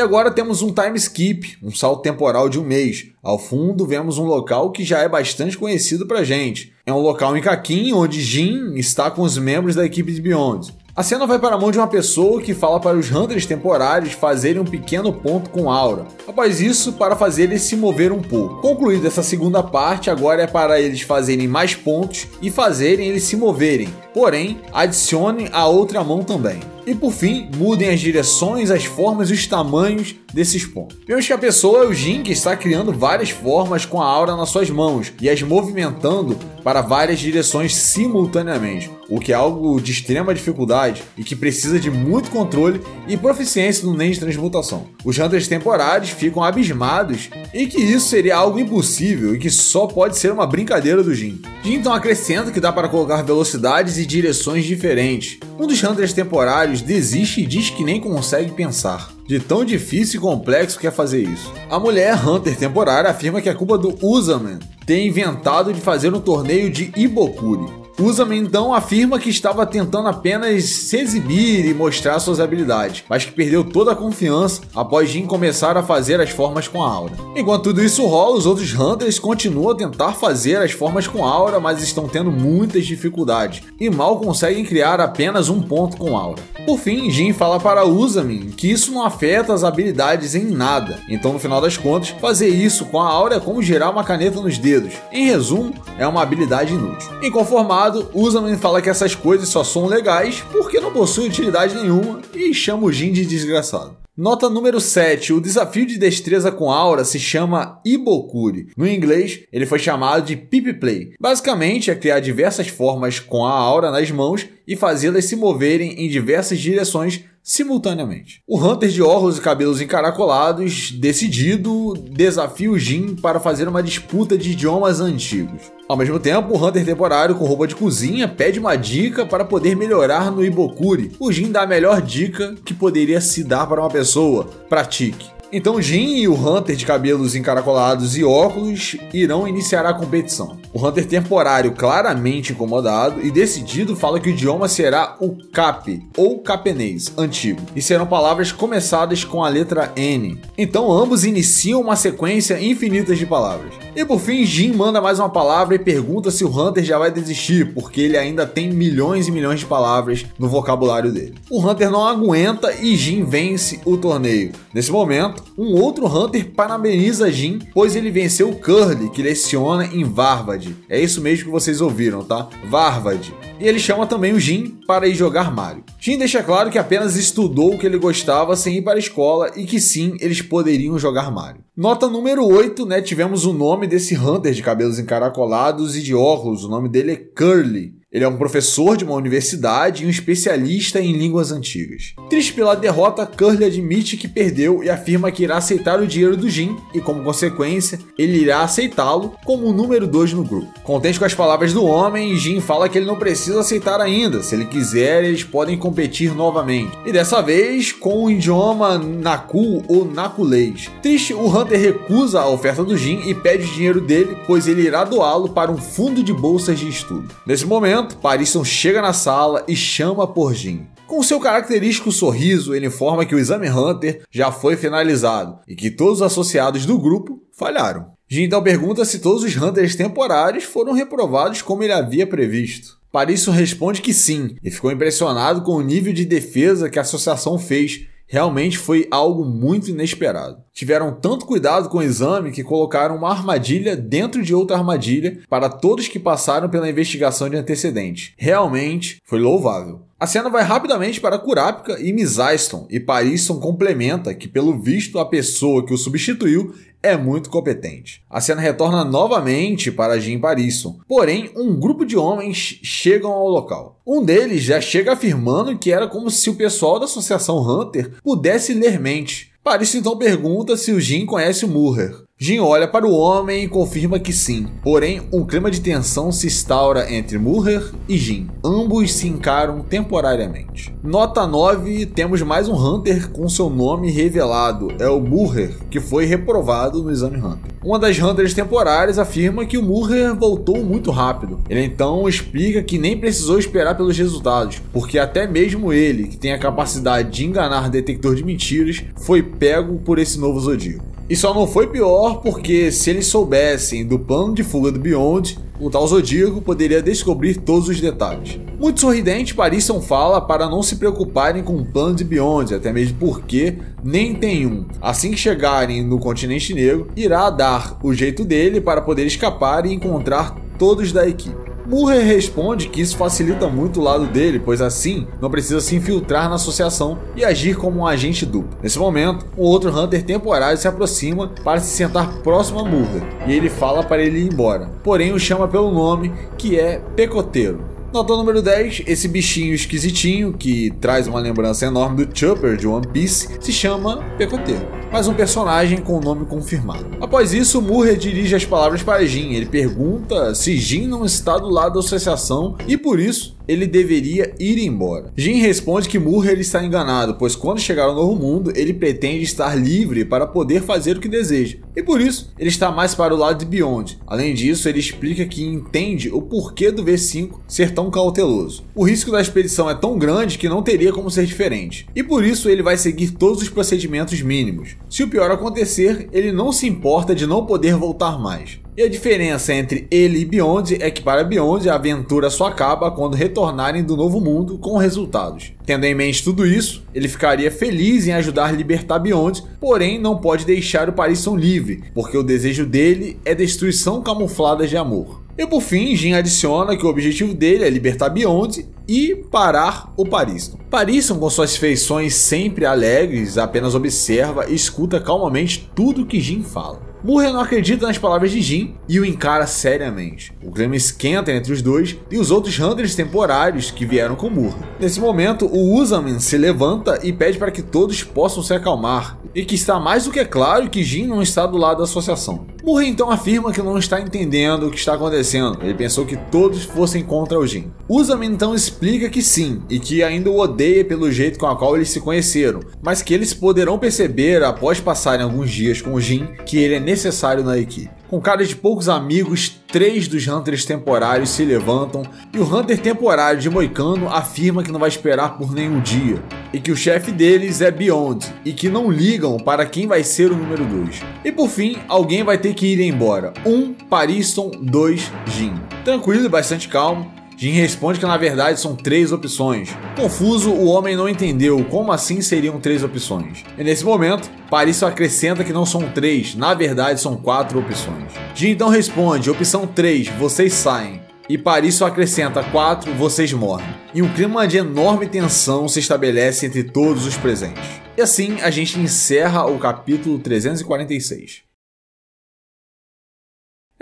agora temos um time skip, um salto temporal de um mês. Ao fundo vemos um local que já é bastante conhecido pra gente. É um local em Kakin, onde Jin está com os membros da equipe de Beyond. A cena vai para a mão de uma pessoa que fala para os Hunters temporários fazerem um pequeno ponto com aura. Após isso, para fazer eles se mover um pouco. Concluída essa segunda parte, agora é para eles fazerem mais pontos e fazerem eles se moverem. Porém, adicione a outra mão também. E por fim, mudem as direções, as formas e os tamanhos desses pontos. Vemos que a pessoa é o Jin, que está criando várias formas com a aura nas suas mãos e as movimentando para várias direções simultaneamente, o que é algo de extrema dificuldade e que precisa de muito controle e proficiência no NEM de transmutação. Os Hunters temporários ficam abismados e que isso seria algo impossível e que só pode ser uma brincadeira do Jin. Jin então acrescenta que dá para colocar velocidades e direções diferentes. Um dos Hunters temporários desiste e diz que nem consegue pensar. De tão difícil e complexo que é fazer isso. A mulher Hunter temporária afirma que é culpa do Uzaman ter inventado de fazer um torneio de Ibokuri. Uzaman então afirma que estava tentando apenas se exibir e mostrar suas habilidades, mas que perdeu toda a confiança após Jin começar a fazer as formas com a aura. Enquanto tudo isso rola, os outros Hunters continuam a tentar fazer as formas com aura, mas estão tendo muitas dificuldades e mal conseguem criar apenas um ponto com aura. Por fim, Jin fala para Uzaman que isso não afeta as habilidades em nada, então no final das contas, fazer isso com a aura é como girar uma caneta nos dedos. Em resumo, é uma habilidade inútil. Inconformado, Uzaman fala que essas coisas só são legais porque não possuem utilidade nenhuma e chama o Jin de desgraçado. Nota número 7. O desafio de destreza com aura se chama Ibokuri. No inglês, ele foi chamado de Pip Play. Basicamente, é criar diversas formas com a aura nas mãos e fazê-las se moverem em diversas direções simultaneamente. O Hunter de óculos e cabelos encaracolados, decidido, desafia o Jin para fazer uma disputa de idiomas antigos. Ao mesmo tempo, o Hunter temporário com roupa de cozinha pede uma dica para poder melhorar no Ibokuri. O Jin dá a melhor dica que poderia se dar para uma pessoa: pratique. Então Jin e o Hunter de cabelos encaracolados e óculos irão iniciar a competição. O Hunter temporário, claramente incomodado e decidido, fala que o idioma será o Cap, ou capenês, antigo, e serão palavras começadas com a letra N. Então ambos iniciam uma sequência infinita de palavras. E por fim, Jin manda mais uma palavra e pergunta se o Hunter já vai desistir, porque ele ainda tem milhões e milhões de palavras no vocabulário dele. O Hunter não aguenta e Jin vence o torneio. Nesse momento, um outro Hunter parabeniza Jin, pois ele venceu o Curly, que leciona em Varvad. É isso mesmo que vocês ouviram, tá? Varvad. E ele chama também o Jin para ir jogar Mario. Jin deixa claro que apenas estudou o que ele gostava sem ir para a escola e que sim, eles poderiam jogar Mario. Nota número 8, né? Tivemos o nome desse Hunter de cabelos encaracolados e de óculos. O nome dele é Curly. Ele é um professor de uma universidade e um especialista em línguas antigas. Triste pela derrota, Curly admite que perdeu e afirma que irá aceitar o dinheiro do Jin e, como consequência, ele irá aceitá-lo como o número 2 no grupo. Contente com as palavras do homem, Jin fala que ele não precisa aceitar ainda. Se ele quiser, eles podem competir novamente. E dessa vez, com o idioma Naku ou Nakulês. Triste, o Hunter recusa a oferta do Jin e pede o dinheiro dele, pois ele irá doá-lo para um fundo de bolsas de estudo. Nesse momento, momento, Pariston chega na sala e chama por Jin. Com seu característico sorriso, ele informa que o exame Hunter já foi finalizado e que todos os associados do grupo falharam. Jin então pergunta se todos os Hunters temporários foram reprovados como ele havia previsto. Pariston responde que sim, e ficou impressionado com o nível de defesa que a associação fez. Realmente foi algo muito inesperado. Tiveram tanto cuidado com o exame que colocaram uma armadilha dentro de outra armadilha para todos que passaram pela investigação de antecedente. Realmente foi louvável. A cena vai rapidamente para Kurapika e Mizyston, e Pariston complementa que, pelo visto, a pessoa que o substituiu é muito competente. A cena retorna novamente para Jin e Pariston, porém um grupo de homens chegam ao local. Um deles já chega afirmando que era como se o pessoal da Associação Hunter pudesse ler mente. Pariston então pergunta se o Jin conhece o Murrer. Jin olha para o homem e confirma que sim, porém um clima de tensão se instaura entre Murrer e Jin. Ambos se encaram temporariamente. Nota 9, temos mais um Hunter com seu nome revelado, é o Murrer, que foi reprovado no exame Hunter. Uma das Hunters temporárias afirma que o Murrer voltou muito rápido. Ele então explica que nem precisou esperar pelos resultados, porque até mesmo ele, que tem a capacidade de enganar detector de mentiras, foi pego por esse novo Zodíaco. E só não foi pior porque se eles soubessem do plano de fuga do Beyond, o tal Zodíaco poderia descobrir todos os detalhes. Muito sorridente, Pariston fala para não se preocuparem com o plano de Beyond, até mesmo porque nem tem um. Assim que chegarem no continente negro, irá dar o jeito dele para poder escapar e encontrar todos da equipe. Murrer responde que isso facilita muito o lado dele, pois assim não precisa se infiltrar na associação e agir como um agente duplo. Nesse momento, um outro Hunter temporário se aproxima para se sentar próximo a Murrer e ele fala para ele ir embora, porém o chama pelo nome, que é Pecoteiro. Nota número 10, esse bichinho esquisitinho, que traz uma lembrança enorme do Chopper de One Piece, se chama Pecoteiro, mais um personagem com o nome confirmado. Após isso, Murrer dirige as palavras para Jin. Ele pergunta se Jin não está do lado da associação e por isso ele deveria ir embora. Jin responde que Murrer está enganado, pois quando chegar ao Novo Mundo, ele pretende estar livre para poder fazer o que deseja, e por isso ele está mais para o lado de Beyond. Além disso, ele explica que entende o porquê do V5 ser tão cauteloso. O risco da expedição é tão grande que não teria como ser diferente, e por isso ele vai seguir todos os procedimentos mínimos. Se o pior acontecer, ele não se importa de não poder voltar mais. E a diferença entre ele e Beyond é que para Beyond a aventura só acaba quando retornarem do Novo Mundo com resultados. Tendo em mente tudo isso, ele ficaria feliz em ajudar a libertar Beyond, porém não pode deixar o Pariston livre, porque o desejo dele é destruição camuflada de amor. E por fim, Jin adiciona que o objetivo dele é libertar Beyond e parar o Pariston. Pariston, com suas feições sempre alegres, apenas observa e escuta calmamente tudo que Jin fala. Murrer não acredita nas palavras de Jin e o encara seriamente. O clima esquenta entre os dois e os outros Hunters temporários que vieram com Murrer. Nesse momento, o Uzamin se levanta e pede para que todos possam se acalmar, e que está mais do que claro que Jin não está do lado da associação. Murrer então afirma que não está entendendo o que está acontecendo. Ele pensou que todos fossem contra o Jin. Uzamin então explica que sim, e que ainda o odeia pelo jeito com a qual eles se conheceram, mas que eles poderão perceber após passarem alguns dias com o Jin que ele é necessário na equipe. Com cara de poucos amigos, 3 dos Hunters temporários se levantam e o Hunter temporário de Moicano afirma que não vai esperar por nenhum dia e que o chefe deles é Beyond e que não ligam para quem vai ser o número 2. E por fim, alguém vai ter que ir embora. 1, Pariston, 2, Jin. Tranquilo e bastante calmo, Jin responde que na verdade são 3 opções. Confuso, o homem não entendeu como assim seriam 3 opções. E nesse momento, Pariston acrescenta que não são 3, na verdade são 4 opções. Jin então responde, opção 3, vocês saem. E Pariston acrescenta 4, vocês morrem. E um clima de enorme tensão se estabelece entre todos os presentes. E assim a gente encerra o capítulo 346.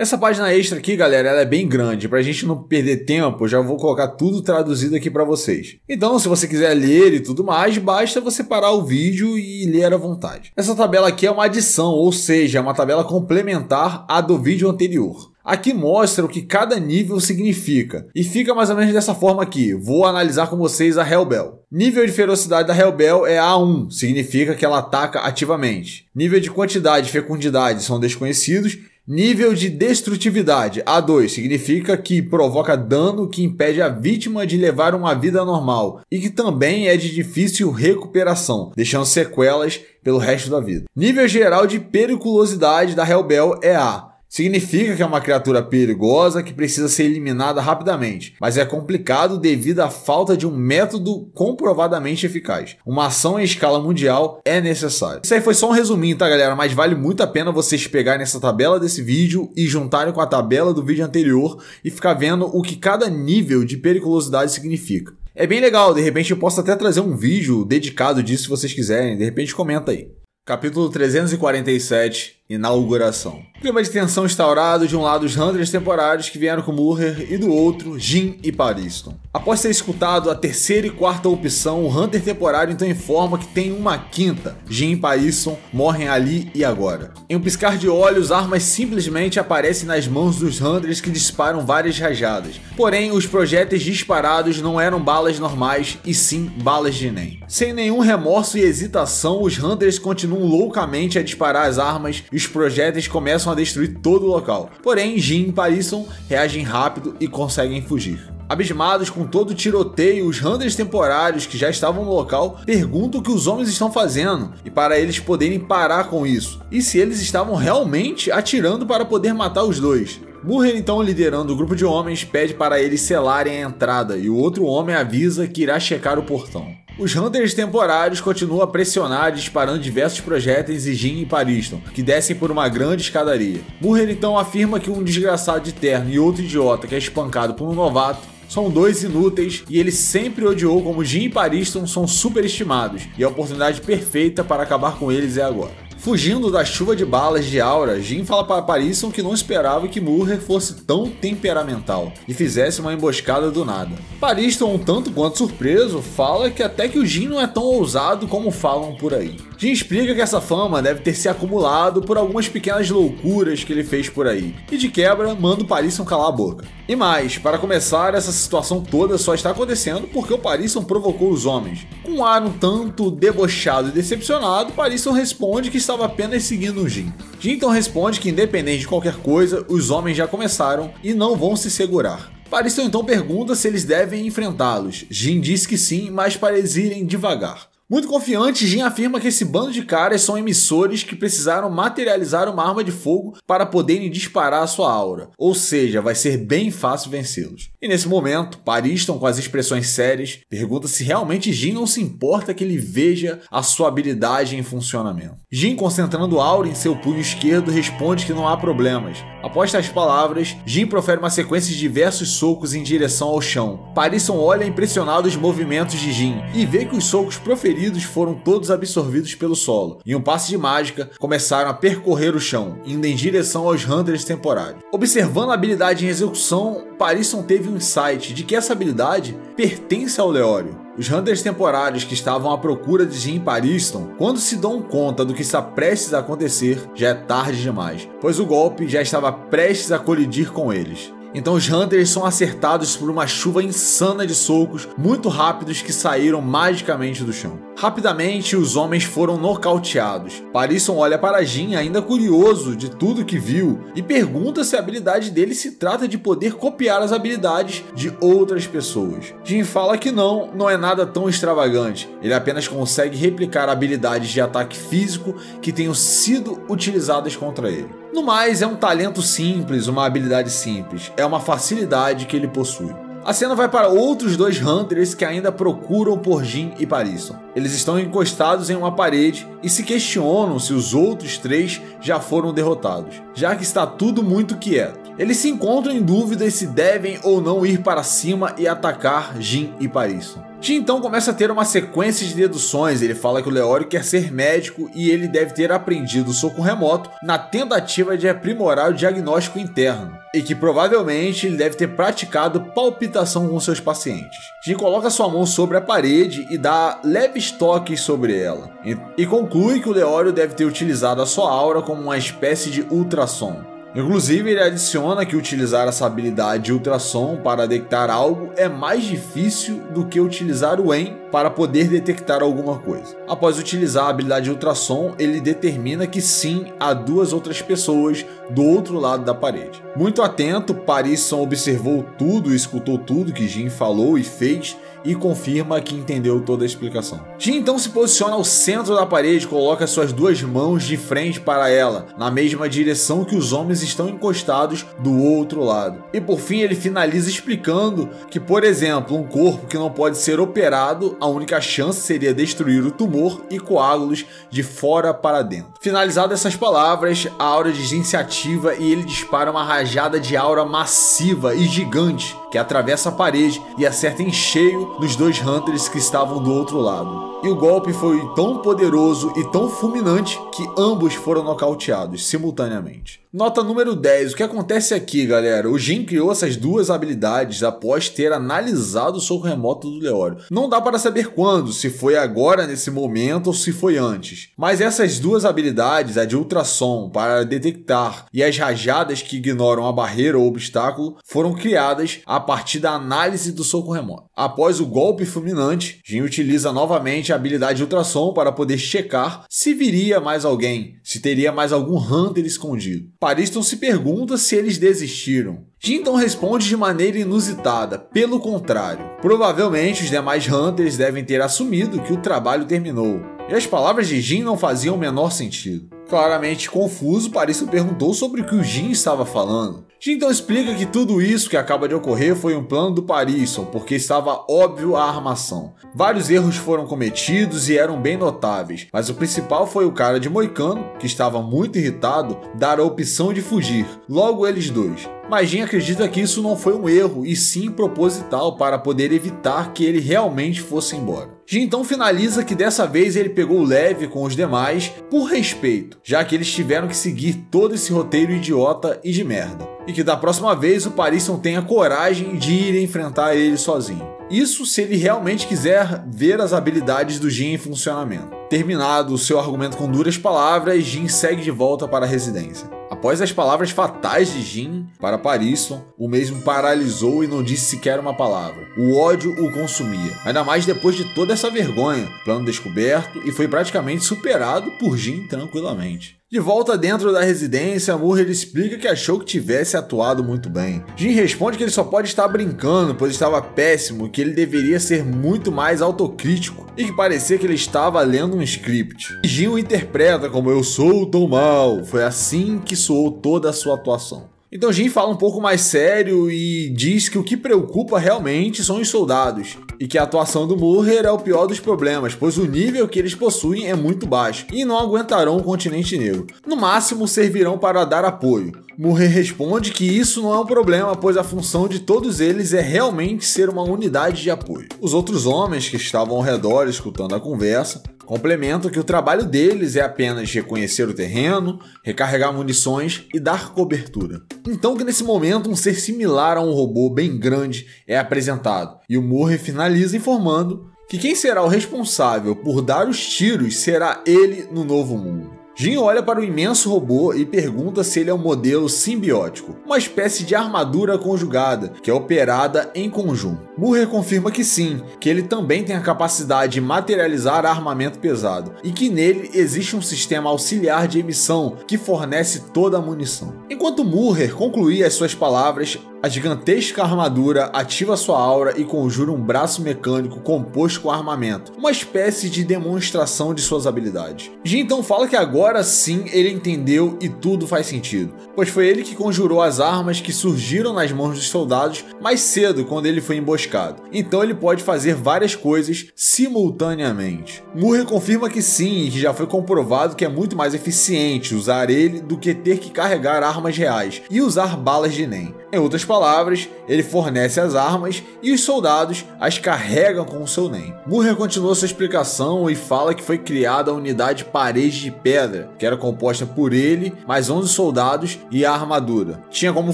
Essa página extra aqui, galera, ela é bem grande. Pra gente não perder tempo, eu já vou colocar tudo traduzido aqui pra vocês. Então, se você quiser ler e tudo mais, basta você parar o vídeo e ler à vontade. Essa tabela aqui é uma adição, ou seja, é uma tabela complementar à do vídeo anterior. Aqui mostra o que cada nível significa. E fica mais ou menos dessa forma aqui. Vou analisar com vocês a Hellbell. Nível de ferocidade da Hellbell é A1, significa que ela ataca ativamente. Nível de quantidade e fecundidade são desconhecidos. Nível de destrutividade, A2, significa que provoca dano que impede a vítima de levar uma vida normal e que também é de difícil recuperação, deixando sequelas pelo resto da vida. Nível geral de periculosidade da Hellbell é A. Significa que é uma criatura perigosa que precisa ser eliminada rapidamente, mas é complicado devido à falta de um método comprovadamente eficaz. Uma ação em escala mundial é necessária. Isso aí foi só um resuminho, tá, galera? Mas vale muito a pena vocês pegarem essa tabela desse vídeo e juntarem com a tabela do vídeo anterior e ficar vendo o que cada nível de periculosidade significa. É bem legal, de repente eu posso até trazer um vídeo dedicado disso se vocês quiserem, de repente comenta aí. Capítulo 347, Inauguração. Clima de tensão instaurado, de um lado os Hunters temporários que vieram com Murrer e do outro Jin e Pariston. Após ter escutado a terceira e quarta opção, o Hunter temporário então informa que tem uma quinta. Jin e Pariston morrem ali e agora. Em um piscar de olhos, armas simplesmente aparecem nas mãos dos Hunters que disparam várias rajadas. Porém, os projéteis disparados não eram balas normais e sim balas de NEM. Sem nenhum remorso e hesitação, os Hunters continuam loucamente a disparar as armas e os projéteis começam a destruir todo o local. Porém, Jin e Pariston reagem rápido e conseguem fugir. Abismados com todo o tiroteio, os Hunters temporários que já estavam no local perguntam o que os homens estão fazendo e para eles poderem parar com isso, e se eles estavam realmente atirando para poder matar os dois. Murrer, então liderando o grupo de homens, pede para eles selarem a entrada e o outro homem avisa que irá checar o portão. Os Hunters temporários continuam a pressionar, disparando diversos projéteis em Jin e Pariston, que descem por uma grande escadaria. Murrer então afirma que um desgraçado de terno e outro idiota que é espancado por um novato são dois inúteis e ele sempre odiou como Jin e Pariston são superestimados e a oportunidade perfeita para acabar com eles é agora. Fugindo da chuva de balas de aura, Jin fala para Pariston que não esperava que Murrer fosse tão temperamental e fizesse uma emboscada do nada. Pariston, um tanto quanto surpreso, fala que até que o Jin não é tão ousado como falam por aí. Jin explica que essa fama deve ter se acumulado por algumas pequenas loucuras que ele fez por aí, e de quebra manda o Pariston calar a boca. E mais, para começar, essa situação toda só está acontecendo porque o Pariston provocou os homens. Com um ar um tanto debochado e decepcionado, Pariston responde que estava apenas seguindo o Jin. Jin então responde que independente de qualquer coisa, os homens já começaram e não vão se segurar. Pariston então pergunta se eles devem enfrentá-los. Jin diz que sim, mas para eles irem devagar. Muito confiante, Jin afirma que esse bando de caras são emissores que precisaram materializar uma arma de fogo para poderem disparar a sua aura, ou seja, vai ser bem fácil vencê-los. E nesse momento, Pariston, com as expressões sérias, pergunta se realmente Jin não se importa que ele veja a sua habilidade em funcionamento. Jin, concentrando aura em seu punho esquerdo, responde que não há problemas. Após tais palavras, Jin profere uma sequência de diversos socos em direção ao chão. Pariston olha impressionado os movimentos de Jin e vê que os socos proferidos foram todos absorvidos pelo solo. Em um passe de mágica, começaram a percorrer o chão, indo em direção aos Hunters temporários. Observando a habilidade em execução, Pariston teve um insight de que essa habilidade pertence ao Leório. Os Hunters temporários que estavam à procura de Jin e Pariston, quando se dão conta do que está prestes a acontecer, já é tarde demais, pois o golpe já estava prestes a colidir com eles. Então os Hunters são acertados por uma chuva insana de socos muito rápidos que saíram magicamente do chão. Rapidamente os homens foram nocauteados. Pariston olha para Jin ainda curioso de tudo que viu e pergunta se a habilidade dele se trata de poder copiar as habilidades de outras pessoas. Jin fala que não é nada tão extravagante, ele apenas consegue replicar habilidades de ataque físico que tenham sido utilizadas contra ele. No mais, é um talento simples, uma habilidade simples, é uma facilidade que ele possui. A cena vai para outros dois Hunters que ainda procuram por Jin e Pariston. Eles estão encostados em uma parede e se questionam se os outros três já foram derrotados, já que está tudo muito quieto. Eles se encontram em dúvida se devem ou não ir para cima e atacar Jin e Pariston. Jin então começa a ter uma sequência de deduções. Ele fala que o Leório quer ser médico e ele deve ter aprendido o soco remoto na tentativa de aprimorar o diagnóstico interno, e que provavelmente ele deve ter praticado palpitação com seus pacientes. Jin coloca sua mão sobre a parede e dá leves toques sobre ela, e conclui que o Leório deve ter utilizado a sua aura como uma espécie de ultrassom. Inclusive, ele adiciona que utilizar essa habilidade de ultrassom para detectar algo é mais difícil do que utilizar o EM para poder detectar alguma coisa. Após utilizar a habilidade de ultrassom, ele determina que sim, há 2 outras pessoas do outro lado da parede. Muito atento, Parisson observou tudo e escutou tudo que Jin falou e fez, e confirma que entendeu toda a explicação. Jin então se posiciona ao centro da parede, coloca suas 2 mãos de frente para ela, na mesma direção que os homens estão encostados do outro lado. E por fim ele finaliza explicando que, por exemplo, um corpo que não pode ser operado, a única chance seria destruir o tumor e coágulos de fora para dentro. Finalizadas essas palavras, a aura de Jin se ativa e ele dispara uma rajada de aura massiva e gigante que atravessa a parede e acerta em cheio nos 2 Hunters que estavam do outro lado. E o golpe foi tão poderoso e tão fulminante que ambos foram nocauteados simultaneamente. Nota número 10. O que acontece aqui, galera? O Jin criou essas 2 habilidades após ter analisado o soco remoto do Leório. Não dá para saber quando, se foi agora nesse momento ou se foi antes. Mas essas 2 habilidades, a de ultrassom para detectar e as rajadas que ignoram a barreira ou obstáculo, foram criadas a partir da análise do soco remoto. Após o golpe fulminante, Jin utiliza novamente a habilidade de ultrassom para poder checar se viria mais alguém, se teria mais algum Hunter escondido. Pariston se pergunta se eles desistiram. Jin então responde de maneira inusitada, pelo contrário. Provavelmente os demais Hunters devem ter assumido que o trabalho terminou. E as palavras de Jin não faziam o menor sentido. Claramente confuso, Pariston perguntou sobre o que o Jin estava falando. Jin então explica que tudo isso que acaba de ocorrer foi um plano do Pariston, porque estava óbvio a armação. Vários erros foram cometidos e eram bem notáveis, mas o principal foi o cara de moicano, que estava muito irritado, dar a opção de fugir, logo eles 2. Mas Jin acredita que isso não foi um erro, e sim proposital para poder evitar que ele realmente fosse embora. Jin então finaliza que dessa vez ele pegou leve com os demais por respeito, já que eles tiveram que seguir todo esse roteiro idiota e de merda. E que da próxima vez o Parisson tenha coragem de ir enfrentar ele sozinho. Isso se ele realmente quiser ver as habilidades do Jin em funcionamento. Terminado o seu argumento com duras palavras, Jin segue de volta para a residência. Após as palavras fatais de Jin para Pariston, o mesmo paralisou e não disse sequer uma palavra. O ódio o consumia, ainda mais depois de toda essa vergonha. Plano descoberto e foi praticamente superado por Jin tranquilamente. De volta dentro da residência, Murray explica que achou que tivesse atuado muito bem. Jin responde que ele só pode estar brincando, pois estava péssimo e que ele deveria ser muito mais autocrítico e que parecia que ele estava lendo um script. Jin o interpreta como "eu sou tão mal". Foi assim que soou toda a sua atuação. Então Jin fala um pouco mais sério e diz que o que preocupa realmente são os soldados, e que a atuação do Murray é o pior dos problemas, pois o nível que eles possuem é muito baixo e não aguentarão o continente negro. No máximo servirão para dar apoio. Murray responde que isso não é um problema, pois a função de todos eles é realmente ser uma unidade de apoio. Os outros homens que estavam ao redor escutando a conversa complementam que o trabalho deles é apenas reconhecer o terreno, recarregar munições e dar cobertura. Então que nesse momento um ser similar a um robô bem grande é apresentado, e o Murray finaliza informando que quem será o responsável por dar os tiros será ele no novo mundo. Jin olha para o imenso robô e pergunta se ele é um modelo simbiótico, uma espécie de armadura conjugada, que é operada em conjunto. Murray confirma que sim, que ele também tem a capacidade de materializar armamento pesado, e que nele existe um sistema auxiliar de emissão que fornece toda a munição. Enquanto Murray concluía as suas palavras, a gigantesca armadura ativa sua aura e conjura um braço mecânico composto com armamento, uma espécie de demonstração de suas habilidades. Jin então fala que agora sim ele entendeu e tudo faz sentido, pois foi ele que conjurou as armas que surgiram nas mãos dos soldados mais cedo quando ele foi emboscado. Então ele pode fazer várias coisas simultaneamente. Murray confirma que sim e que já foi comprovado que é muito mais eficiente usar ele do que ter que carregar armas reais e usar balas de NEM. Em outras palavras, ele fornece as armas e os soldados as carregam com o seu NEM. Murray continua sua explicação e fala que foi criada a unidade Parede de Pedra, que era composta por ele, mais 11 soldados e a armadura. Tinha como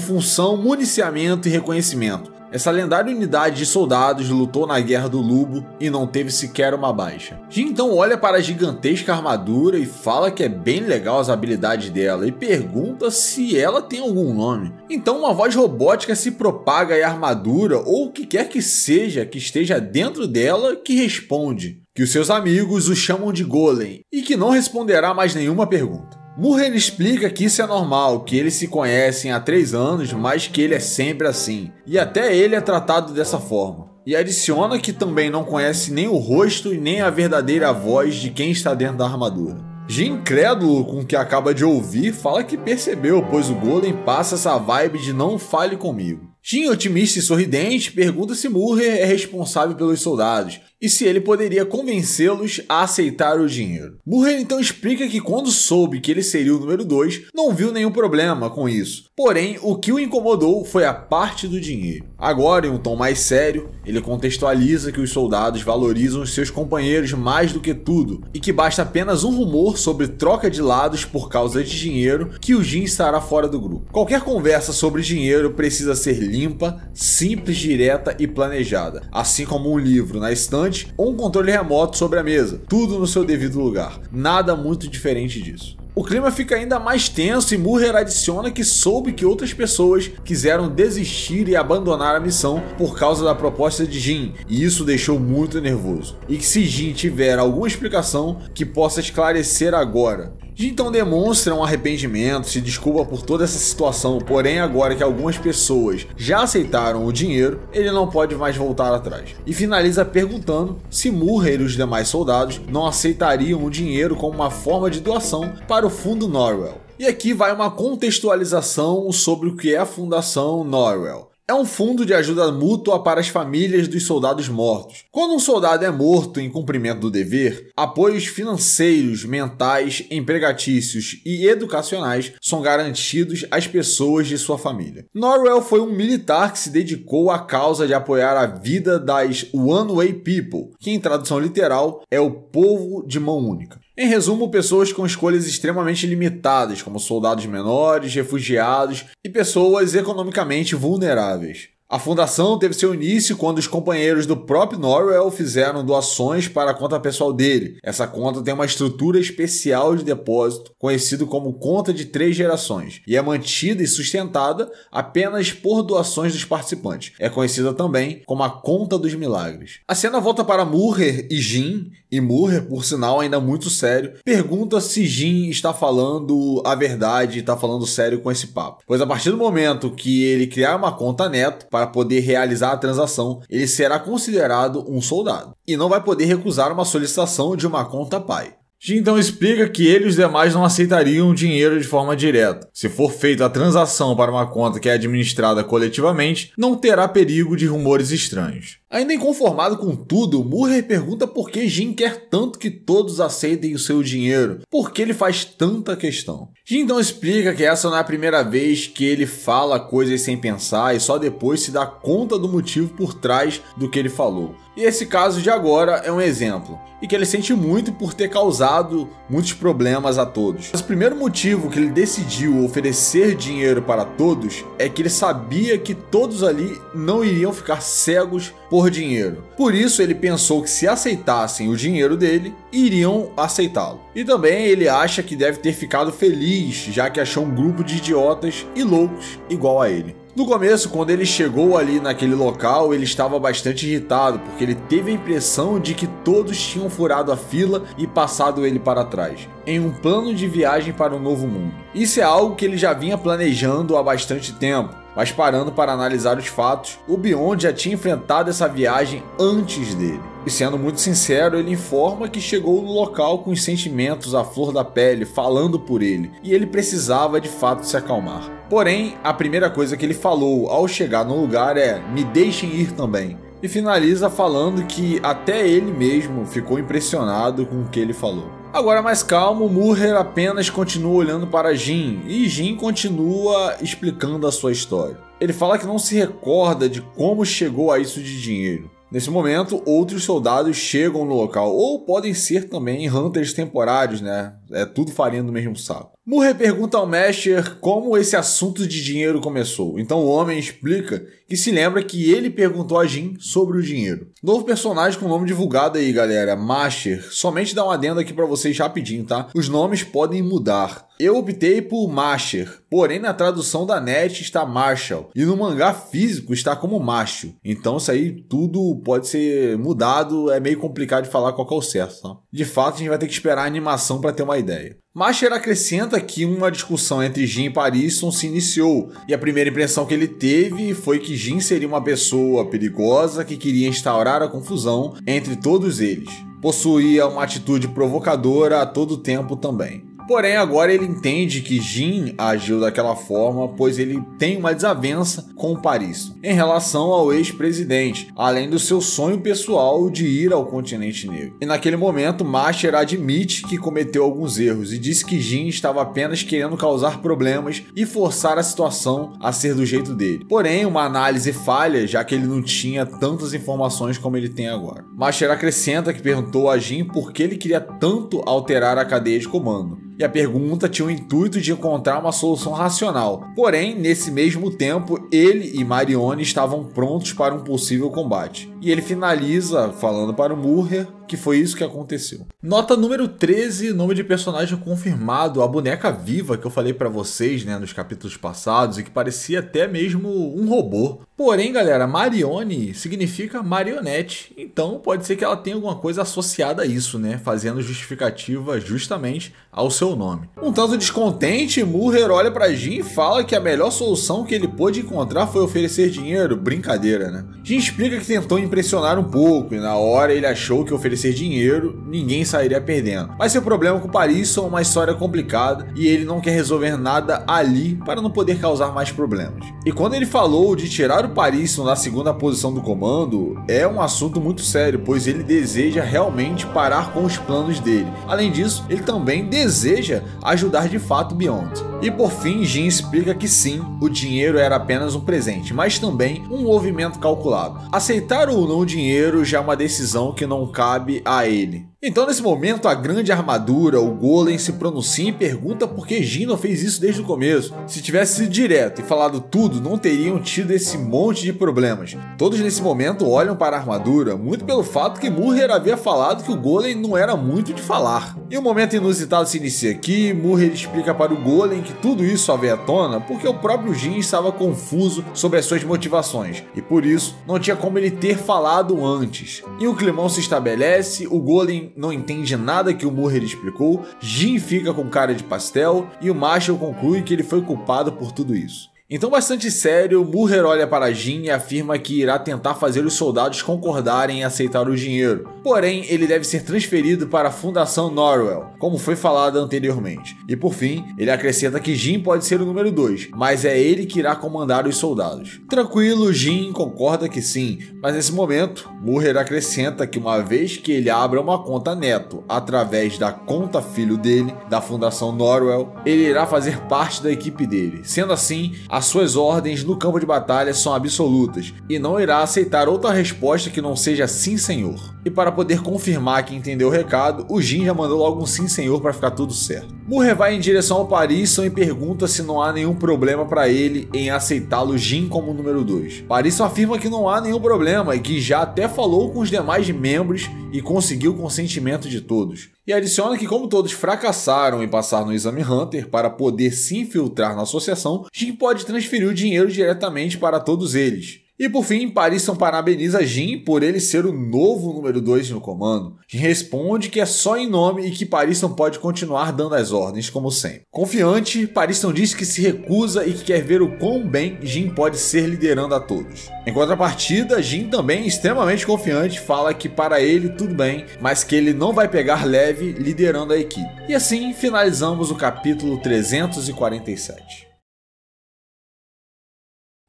função municiamento e reconhecimento. Essa lendária unidade de soldados lutou na Guerra do Lubo e não teve sequer uma baixa. Jin então olha para a gigantesca armadura e fala que é bem legal as habilidades dela e pergunta se ela tem algum nome. Então uma voz robótica se propaga à armadura ou o que quer que seja que esteja dentro dela que responde que os seus amigos o chamam de Golem e que não responderá mais nenhuma pergunta. Murrer explica que isso é normal, que eles se conhecem há 3 anos, mas que ele é sempre assim, e até ele é tratado dessa forma. E adiciona que também não conhece nem o rosto e nem a verdadeira voz de quem está dentro da armadura. Jin, incrédulo com o que acaba de ouvir, fala que percebeu, pois o Golem passa essa vibe de não fale comigo. Jin, otimista e sorridente, pergunta se Murrer é responsável pelos soldados e se ele poderia convencê-los a aceitar o dinheiro. Murrer então explica que quando soube que ele seria o número 2, não viu nenhum problema com isso. Porém, o que o incomodou foi a parte do dinheiro. Agora, em um tom mais sério, ele contextualiza que os soldados valorizam os seus companheiros mais do que tudo e que basta apenas um rumor sobre troca de lados por causa de dinheiro que o Jin estará fora do grupo. Qualquer conversa sobre dinheiro precisa ser limpa, simples, direta e planejada, assim como um livro na estante ou um controle remoto sobre a mesa, tudo no seu devido lugar, nada muito diferente disso. O clima fica ainda mais tenso e Murrer adiciona que soube que outras pessoas quiseram desistir e abandonar a missão por causa da proposta de Jin, e isso deixou muito nervoso. E que se Jin tiver alguma explicação, que possa esclarecer agora. Jin então demonstra um arrependimento, se desculpa por toda essa situação, porém agora que algumas pessoas já aceitaram o dinheiro, ele não pode mais voltar atrás. E finaliza perguntando se Murrer e os demais soldados não aceitariam o dinheiro como uma forma de doação para o Fundo Norwell. E aqui vai uma contextualização sobre o que é a Fundação Norwell. É um fundo de ajuda mútua para as famílias dos soldados mortos. Quando um soldado é morto em cumprimento do dever, apoios financeiros, mentais, empregatícios e educacionais são garantidos às pessoas de sua família. Norwell foi um militar que se dedicou à causa de apoiar a vida das One Way People, que em tradução literal é o povo de mão única. Em resumo, pessoas com escolhas extremamente limitadas, como soldados menores, refugiados e pessoas economicamente vulneráveis. A fundação teve seu início quando os companheiros do próprio Norwell fizeram doações para a conta pessoal dele. Essa conta tem uma estrutura especial de depósito, conhecido como conta de 3 gerações, e é mantida e sustentada apenas por doações dos participantes. É conhecida também como a conta dos milagres. A cena volta para Murrer e Jin, e Murrer, por sinal ainda muito sério, pergunta se Jin está falando a verdade e está falando sério com esse papo. Pois a partir do momento que ele criar uma conta neto, para poder realizar a transação, ele será considerado um soldado e não vai poder recusar uma solicitação de uma conta pai. Jin então explica que ele e os demais não aceitariam o dinheiro de forma direta. Se for feita a transação para uma conta que é administrada coletivamente, não terá perigo de rumores estranhos. Ainda inconformado com tudo, Murrer pergunta por que Jin quer tanto que todos aceitem o seu dinheiro, por que ele faz tanta questão. Jin então explica que essa não é a primeira vez que ele fala coisas sem pensar e só depois se dá conta do motivo por trás do que ele falou. E esse caso de agora é um exemplo, e que ele sente muito por ter causado muitos problemas a todos. Mas o primeiro motivo que ele decidiu oferecer dinheiro para todos é que ele sabia que todos ali não iriam ficar cegos por dinheiro. Por isso ele pensou que se aceitassem o dinheiro dele, iriam aceitá-lo. E também ele acha que deve ter ficado feliz, já que achou um grupo de idiotas e loucos igual a ele. No começo, quando ele chegou ali naquele local, ele estava bastante irritado, porque ele teve a impressão de que todos tinham furado a fila e passado ele para trás, em um plano de viagem para um novo mundo. Isso é algo que ele já vinha planejando há bastante tempo, mas parando para analisar os fatos, o Beyond já tinha enfrentado essa viagem antes dele. E sendo muito sincero, ele informa que chegou no local com os sentimentos à flor da pele, falando por ele, e ele precisava de fato se acalmar. Porém, a primeira coisa que ele falou ao chegar no lugar é: "Me deixem ir também." E finaliza falando que até ele mesmo ficou impressionado com o que ele falou. Agora mais calmo, Murrer apenas continua olhando para Jin, e Jin continua explicando a sua história. Ele fala que não se recorda de como chegou a isso de dinheiro. Nesse momento, outros soldados chegam no local, ou podem ser também hunters temporários, né? É tudo farinha do mesmo saco. Murray pergunta ao Masher como esse assunto de dinheiro começou. Então o homem explica que se lembra que ele perguntou a Jin sobre o dinheiro. Novo personagem com nome divulgado aí, galera, Masher. Somente dá uma adenda aqui pra vocês rapidinho, tá? Os nomes podem mudar. Eu optei por Masher, porém na tradução da net está Marshall e no mangá físico está como Macho. Então isso aí tudo pode ser mudado, é meio complicado de falar qual que é o certo, tá? De fato a gente vai ter que esperar a animação para ter uma ideia. Masher acrescenta que uma discussão entre Jin e Pariston se iniciou, e a primeira impressão que ele teve foi que Jin seria uma pessoa perigosa que queria instaurar a confusão entre todos eles. Possuía uma atitude provocadora a todo tempo também. Porém, agora ele entende que Jin agiu daquela forma, pois ele tem uma desavença com o Pariston em relação ao ex-presidente, além do seu sonho pessoal de ir ao continente negro. E naquele momento, Masher admite que cometeu alguns erros e disse que Jin estava apenas querendo causar problemas e forçar a situação a ser do jeito dele. Porém, uma análise falha, já que ele não tinha tantas informações como ele tem agora. Masher acrescenta que perguntou a Jin por que ele queria tanto alterar a cadeia de comando. E a pergunta tinha o intuito de encontrar uma solução racional. Porém, nesse mesmo tempo, ele e Marione estavam prontos para um possível combate. E ele finaliza falando para o Murray que foi isso que aconteceu. Nota número 13, nome de personagem confirmado, a boneca viva que eu falei pra vocês, né, nos capítulos passados e que parecia até mesmo um robô. Porém, galera, Marione significa marionete, então pode ser que ela tenha alguma coisa associada a isso, né, fazendo justificativa justamente ao seu nome. Um tanto descontente, Murray olha pra Jin e fala que a melhor solução que ele pôde encontrar foi oferecer dinheiro. Brincadeira, né? Jin explica que tentou impressionar um pouco e na hora ele achou que oferecer dinheiro, ninguém sairia perdendo. Mas seu problema com Pariston é uma história complicada e ele não quer resolver nada ali para não poder causar mais problemas. E quando ele falou de tirar o Pariston da segunda posição do comando, é um assunto muito sério, pois ele deseja realmente parar com os planos dele. Além disso, ele também deseja ajudar de fato Beyond. E por fim, Jin explica que sim, o dinheiro era apenas um presente, mas também um movimento calculado. Aceitar ou não o dinheiro já é uma decisão que não cabe a ele. Então nesse momento a grande armadura, o Golem, se pronuncia e pergunta por que Jin não fez isso desde o começo. Se tivesse sido direto e falado tudo, não teriam tido esse monte de problemas. Todos nesse momento olham para a armadura, muito pelo fato que Murray havia falado que o Golem não era muito de falar. E um momento inusitado se inicia aqui, Murray explica para o Golem que tudo isso só veio à tona porque o próprio Jin estava confuso sobre as suas motivações, e por isso não tinha como ele ter falado antes. E o climão se estabelece, o Golem não entende nada que o Murray explicou, Jin fica com cara de pastel e o Marshall conclui que ele foi culpado por tudo isso. Então, bastante sério, Murray olha para Jin e afirma que irá tentar fazer os soldados concordarem em aceitar o dinheiro. Porém, ele deve ser transferido para a Fundação Norwell, como foi falado anteriormente. E por fim, ele acrescenta que Jin pode ser o número 2, mas é ele que irá comandar os soldados. Tranquilo, Jin concorda que sim, mas nesse momento, Murray acrescenta que uma vez que ele abra uma conta neto através da conta filho dele, da Fundação Norwell, ele irá fazer parte da equipe dele. Sendo assim, as suas ordens no campo de batalha são absolutas e não irá aceitar outra resposta que não seja sim, senhor. E para poder confirmar que entendeu o recado, o Jin já mandou logo um sim, senhor, para ficar tudo certo. Murray vai em direção ao Pariston e pergunta se não há nenhum problema para ele em aceitá-lo Jin como número 2. Pariston afirma que não há nenhum problema e que já até falou com os demais membros e conseguiu o consentimento de todos. E adiciona que como todos fracassaram em passar no exame Hunter para poder se infiltrar na associação, Jin pode transferir o dinheiro diretamente para todos eles. E por fim, Pariston parabeniza Jin por ele ser o novo número 2 no comando. Jin responde que é só em nome e que Pariston pode continuar dando as ordens como sempre. Confiante, Pariston diz que se recusa e que quer ver o quão bem Jin pode ser liderando a todos. Em contrapartida, Jin também, extremamente confiante, fala que para ele tudo bem, mas que ele não vai pegar leve liderando a equipe. E assim finalizamos o capítulo 347.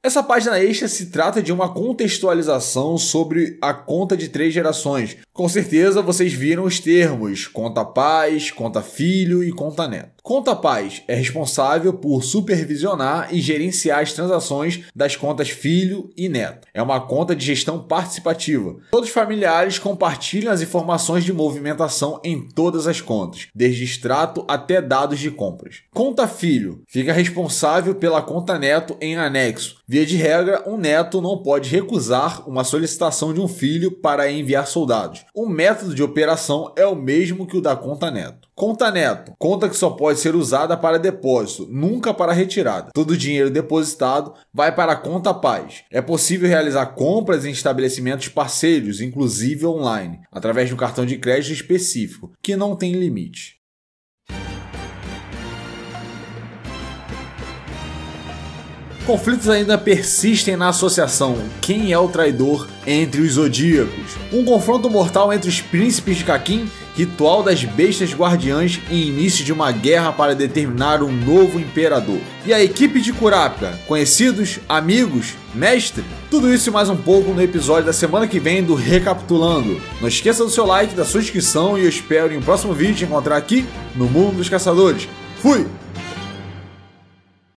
Essa página extra se trata de uma contextualização sobre a conta de 3 gerações, Com certeza vocês viram os termos conta pais, conta filho e conta neto. Conta pais é responsável por supervisionar e gerenciar as transações das contas filho e neto. É uma conta de gestão participativa. Todos os familiares compartilham as informações de movimentação em todas as contas, desde extrato até dados de compras. Conta filho fica responsável pela conta neto em anexo. Via de regra, um neto não pode recusar uma solicitação de um filho para enviar soldados. O método de operação é o mesmo que o da conta neto. Conta neto, conta que só pode ser usada para depósito, nunca para retirada. Todo o dinheiro depositado vai para a conta pais. É possível realizar compras em estabelecimentos parceiros, inclusive online, através de um cartão de crédito específico, que não tem limite. Conflitos ainda persistem na associação Quem é o Traidor entre os Zodíacos. Um confronto mortal entre os príncipes de Kakin, ritual das bestas guardiãs e início de uma guerra para determinar um novo imperador. E a equipe de Kurapika, conhecidos, amigos, mestre? Tudo isso e mais um pouco no episódio da semana que vem do Recapitulando. Não esqueça do seu like, da sua inscrição e eu espero em um próximo vídeo te encontrar aqui no Mundo dos Caçadores. Fui!